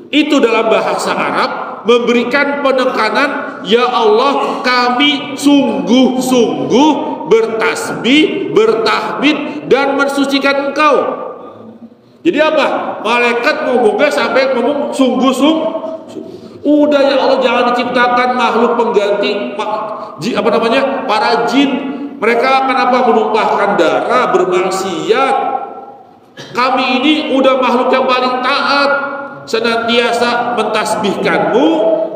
Itu dalam bahasa Arab memberikan penekanan, ya Allah, kami sungguh-sungguh bertasbih, bertahmid dan mensucikan Engkau. Jadi apa? Malaikat ngomongnya sampai ngomong sungguh-sungguh. Udah ya Allah, jangan diciptakan makhluk pengganti para jin. Mereka kenapa menumpahkan darah, bermaksiat? Kami ini udah makhluk yang paling taat, senantiasa mentasbihkanmu,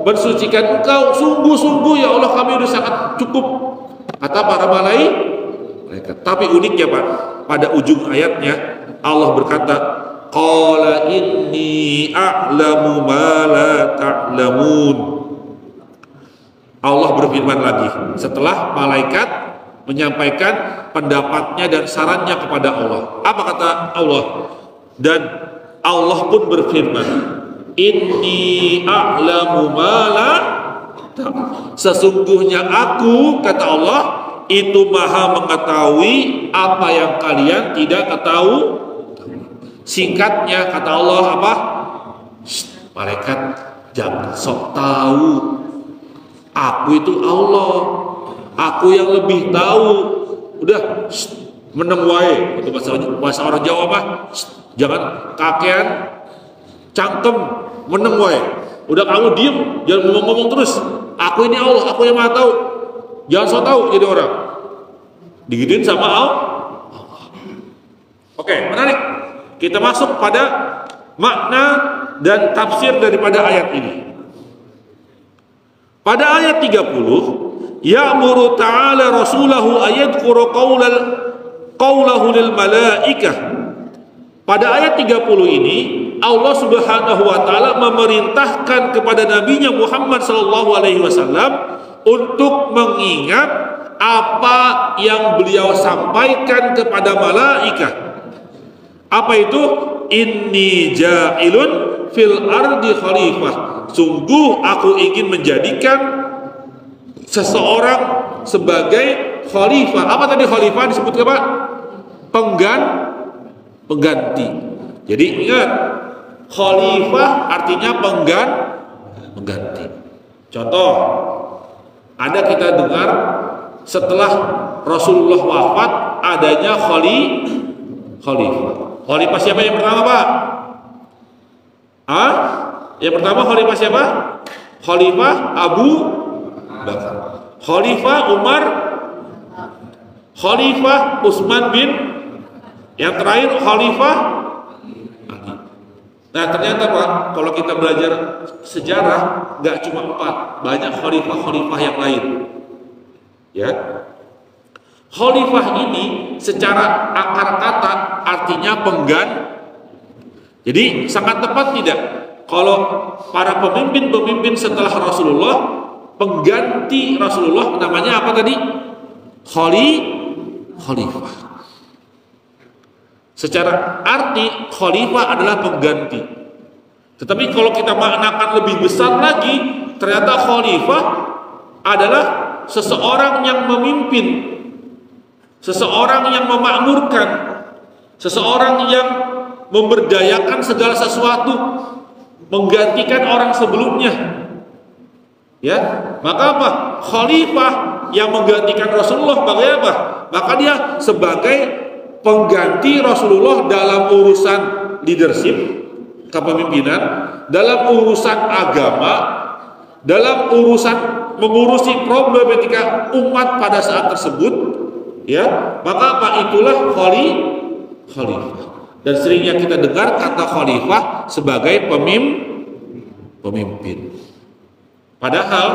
mensucikan Engkau. Sungguh-sungguh ya Allah, kami udah sangat cukup, kata para malaikat. Tapi uniknya Pak, pada ujung ayatnya Allah berkata, qala inni a'lamu ma la ta'lamun. Allah berfirman lagi setelah malaikat menyampaikan pendapatnya dan sarannya kepada Allah. Apa kata Allah? Dan Allah pun berfirman, inni a'lamu ma la ta'lamun. Sesungguhnya aku, kata Allah, itu maha mengetahui apa yang kalian tidak ketahui. Singkatnya kata Allah apa? Malaikat, jangan sok tahu. Aku itu Allah. Aku yang lebih tahu. Udah, meneng wae. Itu bahasa orang Jawa mah. Jangan kakean, cangkem, meneng wae. Udah kamu diem, jangan ngomong-ngomong terus. Aku ini Allah, aku yang maha tahu. Jangan sok tahu jadi orang. Digituin sama Allah. Oke, menarik. Kita masuk pada makna dan tafsir daripada ayat ini. Pada ayat 30, ya'muru ta'ala rasulahu ayadhkura qawlahu lil malaikah. Pada ayat 30 ini Allah Subhanahu wa taala memerintahkan kepada nabinya Muhammad sallallahu alaihi wasallam untuk mengingat apa yang beliau sampaikan kepada malaikat. Apa itu? Inni ja'ilun fil ardi khalifah. Sungguh aku ingin menjadikan seseorang sebagai khalifah. Apa tadi khalifah disebut apa? Pengganti. Jadi ingat, khalifah artinya pengganti. Contoh, ada kita dengar setelah Rasulullah wafat adanya khalifah. Khalifah siapa yang pertama, Pak? Yang pertama khalifah siapa? Khalifah Abu Bakar. Khalifah Umar. Khalifah Utsman bin. Yang terakhir Khalifah Ali. Nah ternyata Pak, kalau kita belajar sejarah nggak cuma 4, banyak khalifah-khalifah yang lain. Ya. Khalifah ini secara akar kata artinya Jadi sangat tepat tidak kalau para pemimpin-pemimpin setelah Rasulullah, pengganti Rasulullah namanya apa tadi? Khalifah. Secara arti khalifah adalah pengganti. Tetapi kalau kita maknakan lebih besar lagi, ternyata khalifah adalah seseorang yang memimpin, seseorang yang memakmurkan, seseorang yang memberdayakan segala sesuatu, menggantikan orang sebelumnya. Ya, maka apa? Khalifah yang menggantikan Rasulullah bagaimana apa? Maka dia sebagai pengganti Rasulullah dalam urusan leadership, kepemimpinan, dalam urusan agama, dalam urusan mengurusi problematika umat pada saat tersebut, ya, maka apa? Itulah khalifah. Dan seringnya kita dengar kata khalifah sebagai pemimpin. Padahal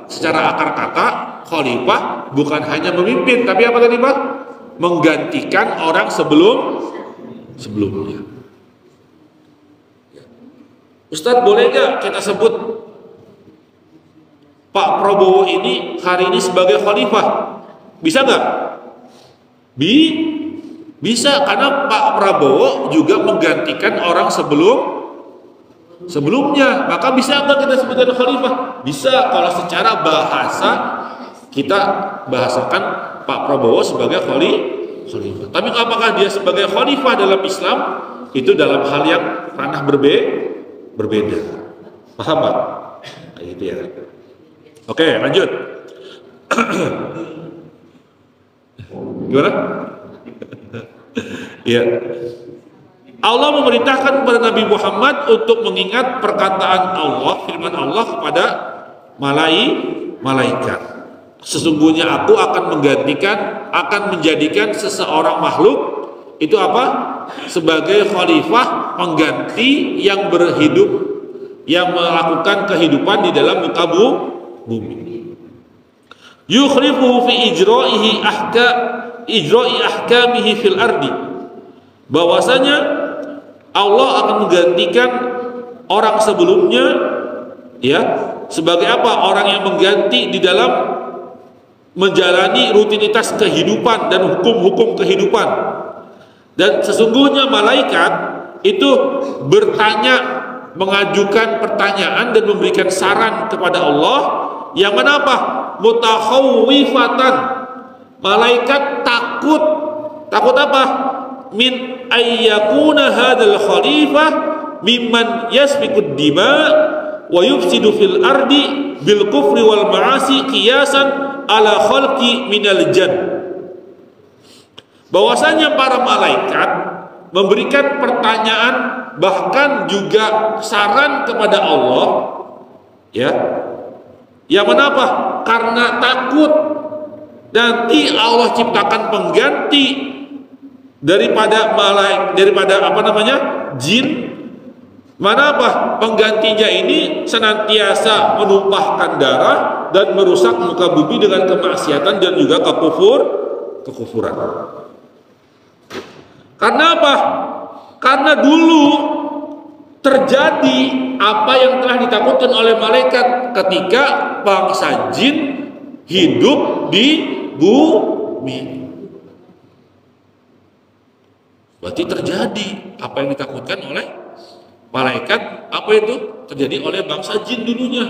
secara akar kata khalifah bukan hanya memimpin, tapi apa tadi Pak? Menggantikan orang sebelumnya. Ustadz, boleh nggak kita sebut Pak Prabowo ini hari ini sebagai khalifah? Bisa nggak? Bisa, karena Pak Prabowo juga menggantikan orang sebelumnya. Maka bisa nggak kita sebutkan khalifah? Bisa, kalau secara bahasa kita bahasakan Pak Prabowo sebagai khalifah. Tapi apakah dia sebagai khalifah dalam Islam? Itu dalam hal yang ranah berbeda. Paham Pak? Kayak gitu ya. Oke, lanjut. Gimana? Ya. Allah memerintahkan kepada Nabi Muhammad untuk mengingat perkataan Allah, firman Allah kepada malaikat. Sesungguhnya aku akan menjadikan seseorang makhluk itu apa? Sebagai khalifah, pengganti yang berhidup, yang melakukan kehidupan di dalam muka bumi. Yukhlifu fi ijra'i ahkamihi fil ardi. Bahwasanya Allah akan menggantikan orang sebelumnya, ya, sebagai apa? Orang yang mengganti di dalam menjalani rutinitas kehidupan dan hukum-hukum kehidupan. Dan sesungguhnya malaikat itu bertanya, mengajukan pertanyaan dan memberikan saran kepada Allah, yang mana apa? Mutakhawwifatan. Malaikat takut apa? Min ayyakuna hadzal khalifah mimman yasfikud dima wa yufsidu fil ardi bil kufri wal ma'asi qiyasan ala khalqi minal jan. Bahwasanya para malaikat memberikan pertanyaan, bahkan juga saran kepada Allah, ya, yang menapa? Karena takut nanti Allah ciptakan pengganti daripada jin. Mana apa? Penggantinya ini senantiasa menumpahkan darah dan merusak muka bumi dengan kemaksiatan dan juga kekufuran. Karena apa? Karena dulu terjadi apa yang telah ditakutkan oleh malaikat ketika bangsa jin hidup di bumi. Berarti terjadi apa yang ditakutkan oleh malaikat. Apa itu? Terjadi oleh bangsa jin dulunya.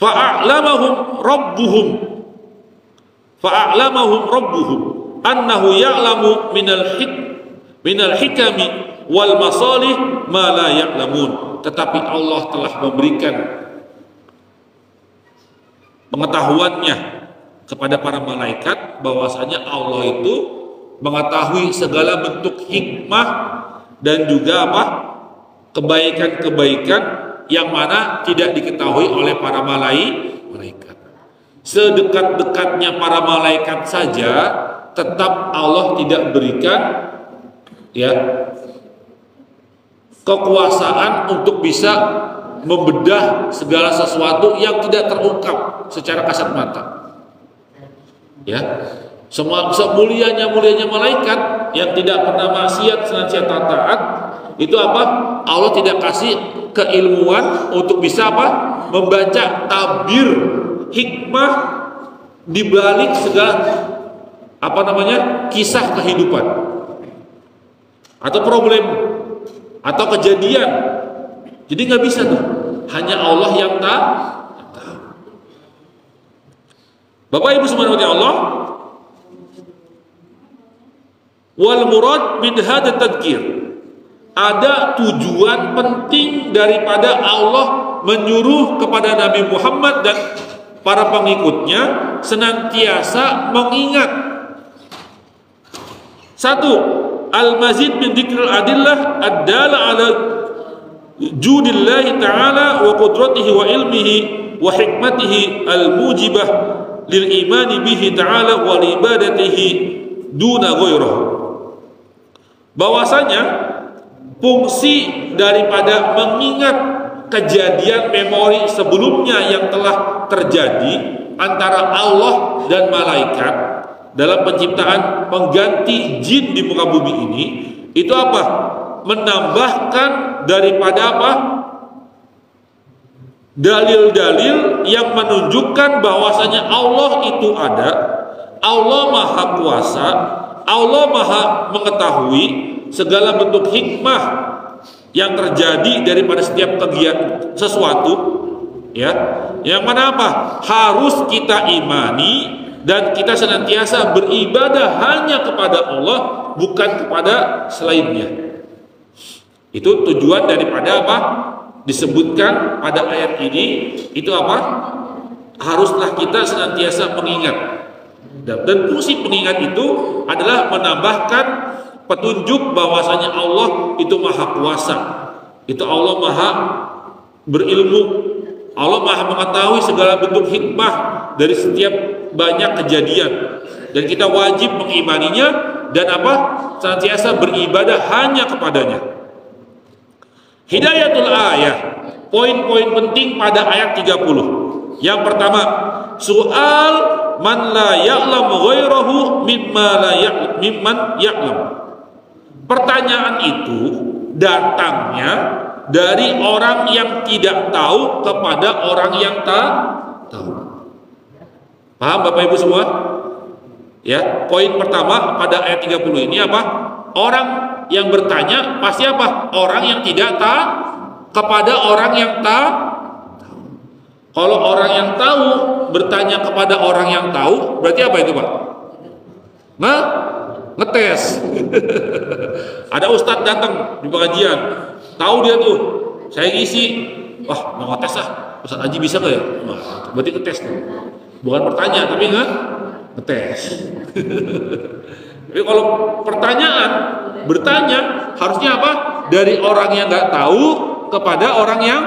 Fa'a'lamahum rabbuhum annahu ya'lamu minal hikami wal masalih ma la ya'lamun. Tetapi Allah telah memberikan pengetahuannya kepada para malaikat bahwasanya Allah itu mengetahui segala bentuk hikmah dan juga apa? Kebaikan-kebaikan yang mana tidak diketahui oleh para malaikat. Sedekat-dekatnya para malaikat saja tetap Allah tidak berikan, ya, kekuasaan untuk bisa membedah segala sesuatu yang tidak terungkap secara kasat mata. Ya, Semulianya malaikat yang tidak pernah maksiat, senantiasa taat, itu apa? Allah tidak kasih keilmuan untuk bisa apa? Membaca tabir hikmah di balik segala kisah kehidupan atau problem atau kejadian. Jadi nggak bisa tuh, hanya Allah yang tahu. Bapak Ibu subhanahu wa ta'ala, wal murad min hadha tadhkir, ada tujuan penting daripada Allah menyuruh kepada Nabi Muhammad dan para pengikutnya senantiasa mengingat. Satu, al-mazid min dzikril adillah ad-dala ala judillahi ta'ala wa qudratihi wa ilmihi wa hikmatihi al-mujibah lil imani bihi ta'ala wa ibadatihi duna ghairihi. Bahwasanya fungsi daripada mengingat kejadian memori sebelumnya yang telah terjadi antara Allah dan malaikat dalam penciptaan pengganti jin di muka bumi ini, itu apa? Menambahkan daripada apa? Dalil-dalil yang menunjukkan bahwasanya Allah itu ada, Allah Maha Kuasa, Allah Maha mengetahui segala bentuk hikmah yang terjadi daripada setiap kegiatan sesuatu, ya, yang mana apa? Harus kita imani dan kita senantiasa beribadah hanya kepada Allah, bukan kepada selainnya. Itu tujuan daripada apa? Disebutkan pada ayat ini, itu apa? Haruslah kita senantiasa mengingat. Dan fungsi pengingat itu adalah menambahkan petunjuk bahwasanya Allah itu Maha Kuasa, itu Allah Maha berilmu, Allah Maha mengetahui segala bentuk hikmah dari setiap banyak kejadian, dan kita wajib mengimaninya dan apa? Senantiasa beribadah hanya kepadanya. Hidayatul ayah, poin-poin penting pada ayat 30. Yang pertama, soal man la ya'lam ghairahu mimman ya'lam. Pertanyaan itu datangnya dari orang yang tidak tahu kepada orang yang tahu. Paham Bapak Ibu semua? Ya, poin pertama pada ayat 30 ini apa? Orang yang bertanya pasti apa? Orang yang tidak tahu kepada orang yang tahu. Kalau orang yang tahu bertanya kepada orang yang tahu, berarti apa itu, Pak? Ngetes. Ada ustadz datang di pengajian, tahu dia tuh, saya ngisi, wah mau ngetes Ustadz Haji bisa nggak ya? Wah, berarti ngetes tuh. Bukan bertanya, tapi ngetes. Tapi kalau bertanya harusnya apa? Dari orang yang nggak tahu kepada orang yang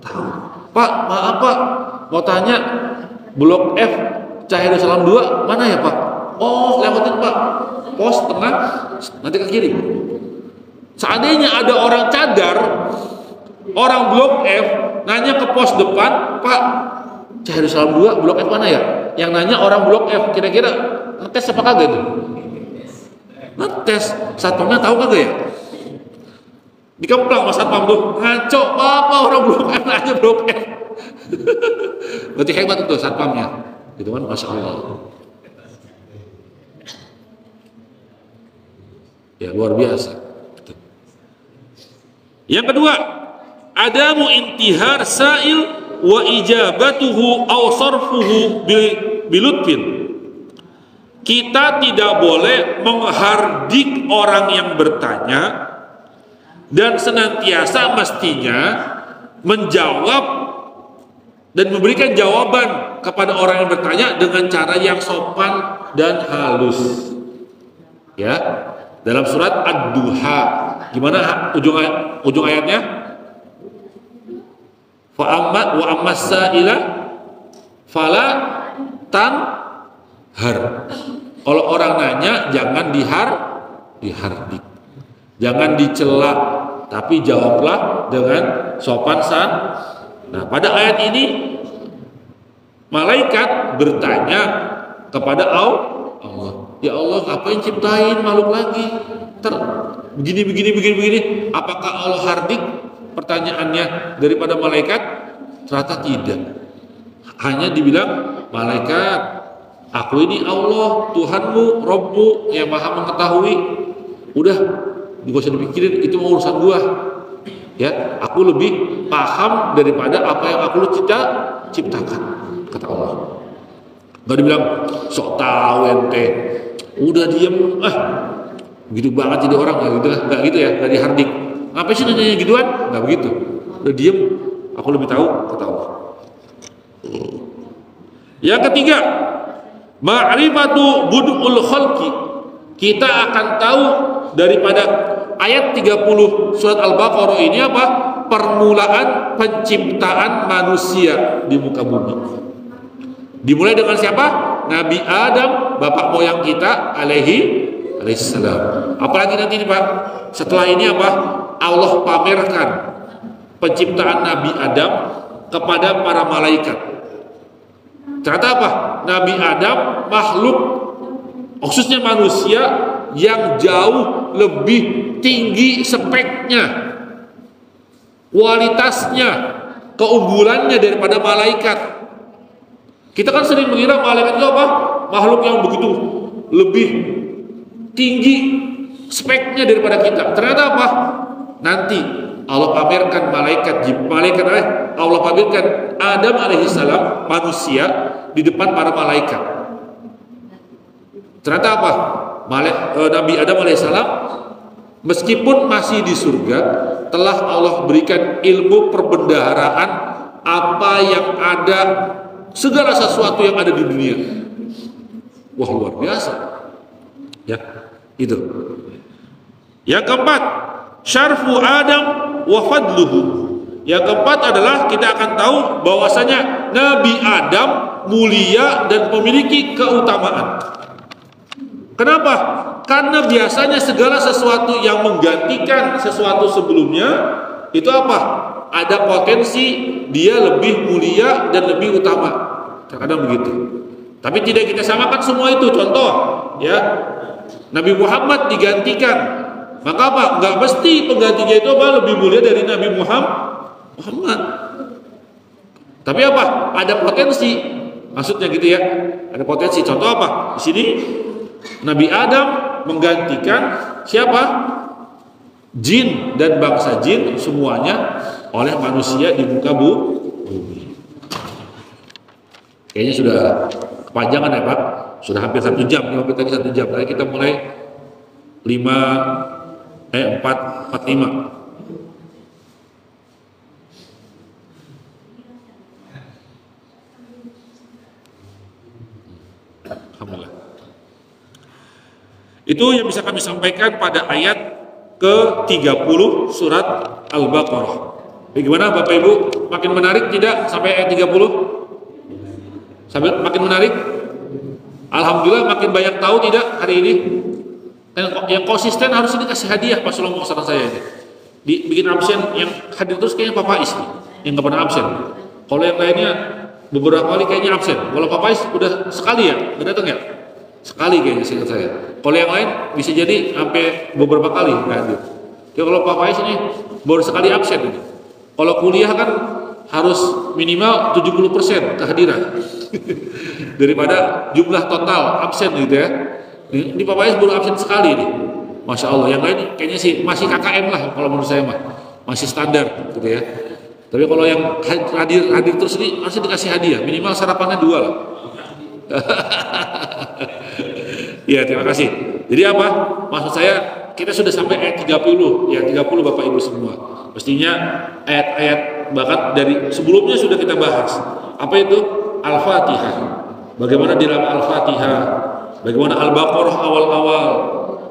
tahu. Pak, maaf Pak, mau tanya blok F Cahaya Darussalam 2 mana ya Pak? Oh, lewatin Pak, pos tengah, nanti ke kiri. Seandainya ada orang cadar, orang blok F nanya ke pos depan, Pak, Cahaya Darussalam 2 blok F mana ya? Yang nanya orang blok F, kira-kira ngetes apa kagak itu? Ngetes, satpamnya tahu kagak ya? Dikemplang mas satpam tuh, ngaco apa orang blok F nanya blok F. Berarti hebat tuh satpamnya, gitu kan, masya Allah. Ya luar biasa. Yang kedua, adamu intihar sa'il wa ijabatuhu aw sarfuhu bilutfin. Kita tidak boleh menghardik orang yang bertanya dan senantiasa mestinya menjawab dan memberikan jawaban kepada orang yang bertanya dengan cara yang sopan dan halus. Ya, dalam surat Ad-Duha, gimana ujung ayatnya? Wa ammas sa'ila fala tanhar. Kalau orang nanya jangan dihardik. Jangan dicela, tapi jawablah dengan sopan san. Nah, pada ayat ini malaikat bertanya kepada Allah. Ya Allah, ngapain ciptain makhluk lagi? Begini. Apakah Allah hardik? Pertanyaannya daripada malaikat? Ternyata tidak. Hanya dibilang, malaikat, aku ini Allah, Tuhanmu, Robbu yang maha mengetahui. Udah, gak usah dipikirin, itu urusan gua. Ya, aku lebih paham daripada apa yang aku ciptakan, kata Allah. Gak dibilang sok tahu ente, udah diem, gitu banget jadi orang, ya gitu lah, nggak gitu ya, nggak dihardik. Apa sih nanya gituan? Nggak begitu, udah diem, aku lebih tahu, kata Allah. Yang ketiga, ma'rifatu bud'ul khalqi. Kita akan tahu daripada ayat 30 surat Al-Baqarah ini apa? Permulaan penciptaan manusia di muka bumi. Dimulai dengan siapa? Nabi Adam, bapak moyang kita alaihissalam. Apalagi nanti Pak, setelah ini apa? Allah pamerkan penciptaan Nabi Adam kepada para malaikat. Ternyata apa? Nabi Adam makhluk, khususnya manusia, yang jauh lebih tinggi speknya, kualitasnya, keunggulannya daripada malaikat. Kita kan sering mengira malaikat itu apa? Makhluk yang begitu lebih tinggi speknya daripada kita. Ternyata apa? Nanti Allah pamerkan Allah pamerkan Adam alaihissalam, manusia, di depan para malaikat. Ternyata apa? Nabi Adam alaihissalam meskipun masih di surga, telah Allah berikan ilmu perbendaharaan apa yang ada, segala sesuatu yang ada di dunia. Wah, luar biasa. Ya, itu. Yang keempat, syarfu Adam wa fadluhu. Yang keempat adalah kita akan tahu bahwasanya Nabi Adam mulia dan memiliki keutamaan. Kenapa? Karena biasanya segala sesuatu yang menggantikan sesuatu sebelumnya itu apa? Ada potensi dia lebih mulia dan lebih utama. Terkadang begitu. Tapi tidak kita samakan semua itu. Contoh, ya, Nabi Muhammad digantikan, maka apa? Enggak mesti penggantinya itu apa lebih mulia dari Nabi Muhammad. Tapi apa? Ada potensi. Maksudnya gitu ya. Ada potensi. Contoh apa? Di sini Nabi Adam menggantikan siapa? Jin dan bangsa jin semuanya oleh manusia di muka bumi. Kayaknya sudah kepanjangan ya Pak. Sudah hampir 1 jam. Hampir tadi 1 jam. Tadi kita mulai 4:45. Alhamdulillah. Itu yang bisa kami sampaikan pada ayat ke-30 surat Al-Baqarah. Bagaimana Bapak Ibu? Makin menarik tidak sampai ayat 30? Sampai makin menarik? Alhamdulillah makin banyak tahu tidak hari ini? Dan yang konsisten harus dikasih hadiah Pak Sulaiman saran saya ini. Bikin absen yang hadir terus kayaknya Pak Faiz nih, yang nggak pernah absen. Kalau yang lainnya beberapa kali kayaknya absen. Kalau Pak Faiz udah sekali ya, udah datang ya? Sekali kayaknya seingat saya. Kalau yang lain bisa jadi sampai beberapa kali nggak hadir. Jadi kalau Pak Faiz ini baru sekali absen ini. Kalau kuliah kan harus minimal 70% kehadiran daripada jumlah total absen gitu ya. Ini Pak Faiz baru absen sekali nih. Masya Allah. Yang lain kayaknya sih masih KKM lah kalau menurut saya mah. Masih standar gitu ya. Tapi kalau yang hadir terus ini harus dikasih hadiah. Minimal sarapannya 2 lah. Ya, terima kasih. Jadi apa? Maksud saya kita sudah sampai ayat 30. Ya, 30 Bapak Ibu semua. Mestinya ayat-ayat bahkan dari sebelumnya sudah kita bahas. Apa itu? Al-Fatihah. Bagaimana di dalam Al-Fatihah? Bagaimana Al-Baqarah awal-awal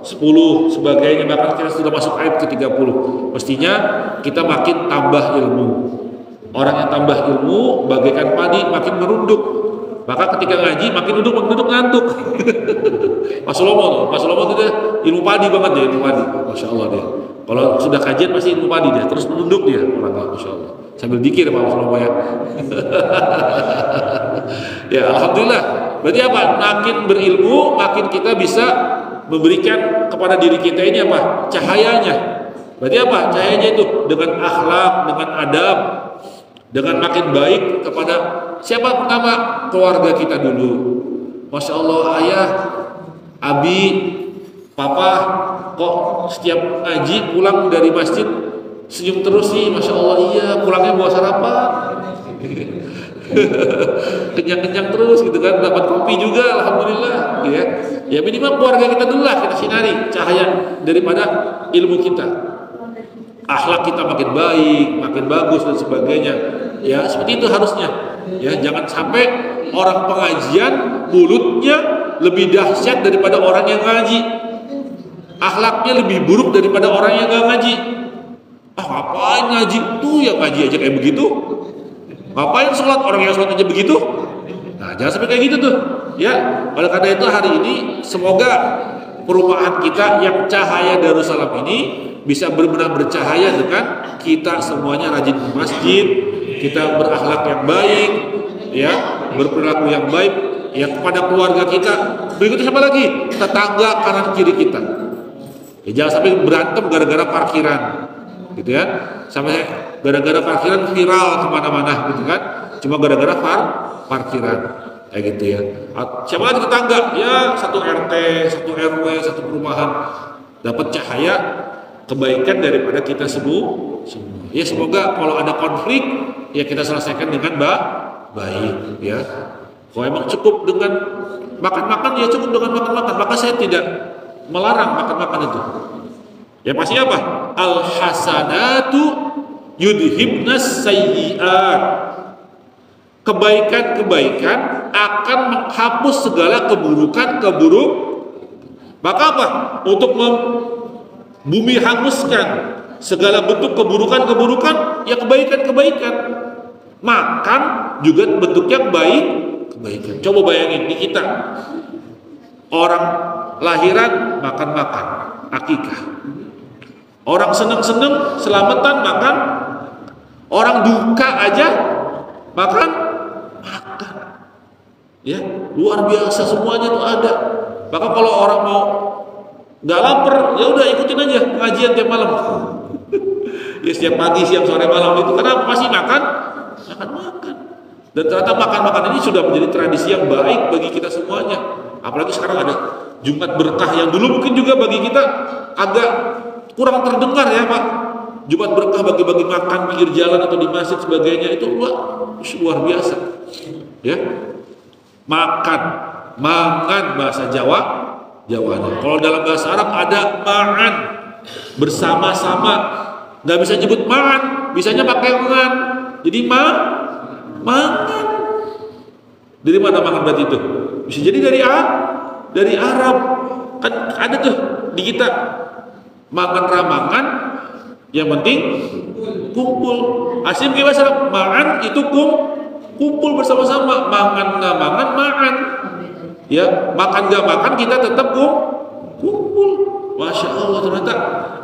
10 sebagainya, bahkan kita sudah masuk ayat ke-30. Mestinya kita makin tambah ilmu. Orang yang tambah ilmu bagaikan padi makin merunduk. Maka ketika ngaji makin duduk ngantuk. Pak Sulomo itu dia ilmu padi banget dia, ilmu padi. Masya Allah dia. Kalau sudah kajian pasti ilmu padi dia, terus duduk dia orangnya, Masya Allah. Sambil dikir Pak Sulomo ya. Ya Alhamdulillah. Berarti apa? Makin berilmu, makin kita bisa memberikan kepada diri kita ini apa? Cahayanya. Berarti apa? Cahayanya itu dengan akhlak, dengan adab, dengan makin baik kepada siapa pertama? Keluarga kita dulu. Masya Allah, ayah, abi, papa, kok setiap ngaji pulang dari masjid senyum terus sih, Masya Allah. Iya, pulangnya bawa sarapan. Kenyang-kenyang terus gitu kan, dapat kopi juga, alhamdulillah. Ya minimal keluarga kita dulu lah kita sinari cahaya daripada ilmu kita. Akhlak kita makin baik, makin bagus dan sebagainya. Ya seperti itu harusnya. Ya jangan sampai orang pengajian mulutnya lebih dahsyat daripada orang yang ngaji. Akhlaknya lebih buruk daripada orang yang gak ngaji. Ngapain ngaji tuh, yang ngaji aja kayak begitu. Ngapain sholat, orang yang sholat aja begitu. Nah jangan sampai kayak gitu tuh. Ya oleh karena itu hari ini semoga perumahan kita yang cahaya Darussalam ini bisa benar-benar bercahaya dengan kita semuanya rajin ke masjid, kita berakhlak yang baik, ya, berperilaku yang baik, ya kepada keluarga kita. Berikutnya siapa lagi? Tetangga kanan kiri kita. Ya, jangan sampai berantem gara-gara parkiran, gitu ya. Sampai gara-gara parkiran viral kemana-mana, gitu kan? Cuma gara-gara parkiran, kayak gitu ya. Siapa lagi tetangga? Ya satu RT, satu RW, satu perumahan dapat cahaya kebaikan daripada kita semua. Ya semoga kalau ada konflik ya kita selesaikan dengan baik ya. Kalau emang cukup dengan makan-makan ya cukup dengan makan-makan, maka saya tidak melarang makan-makan itu. Ya pasti apa? Al hasanatu yudhibnas sayyi'at. Kebaikan-kebaikan akan menghapus segala keburukan. Maka apa? Untuk bumi hanguskan segala bentuk keburukan, ya kebaikan. Makan juga bentuknya kebaikan. Coba bayangin di kita, orang lahiran makan akikah, orang seneng selamatan makan, orang duka aja makan, ya luar biasa semuanya itu ada. Maka kalau orang mau nggak lapar, ya udah ikutin aja pengajian tiap malam. Ya setiap pagi, siang, sore, malam itu karena masih makan. Dan ternyata makan ini sudah menjadi tradisi yang baik bagi kita semuanya. Apalagi sekarang ada Jumat berkah yang dulu mungkin juga bagi kita agak kurang terdengar ya Pak. Jumat berkah bagi-bagi makan pinggir jalan atau di masjid sebagainya itu luar biasa. Ya, mangan bahasa Jawanya. Kalau dalam bahasa Arab ada ma'an, bersama-sama. Nggak bisa nyebut ma'an, bisanya pakai ngan. Jadi mangan. Dari mana mangan berarti itu? Bisa jadi dari Arab. Kan ada tuh di kita makan ramangan, yang penting kumpul. Asli pakai bahasa Arab, ma'an itu kumpul bersama-sama. Mangan nggak mangan, ma'an. Ya, makan gak makan kita tetap kumpul. Masya Allah, ternyata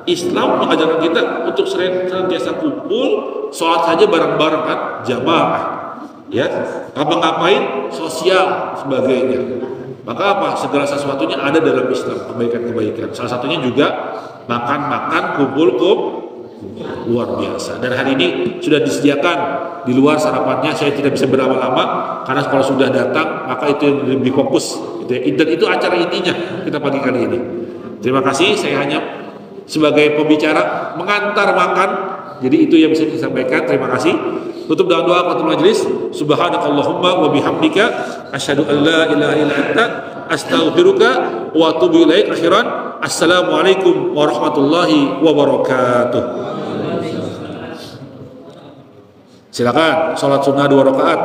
Islam mengajarkan kita untuk senantiasa kumpul, sholat saja bareng-bareng kan, jamaah. Ya, ngapain sosial sebagainya. Maka apa? Segala sesuatunya ada dalam Islam, kebaikan. Salah satunya juga makan, kumpul. Luar biasa. Dan hari ini sudah disediakan di luar sarapannya. Saya tidak bisa berlama-lama karena kalau sudah datang maka itu yang lebih fokus. Dan itu acara intinya kita pagi kali ini. Terima kasih. Saya hanya sebagai pembicara mengantar makan. Jadi itu yang bisa disampaikan. Terima kasih. Tutup dengan doa kafatul majelis. Subhanakallahumma wa bihamdika asyhadu an la ilaha illa anta astaghfiruka wa atubu ilaik. Akhiran, assalamualaikum warahmatullahi wabarakatuh. Silakan sholat sunnah 2 rakaat.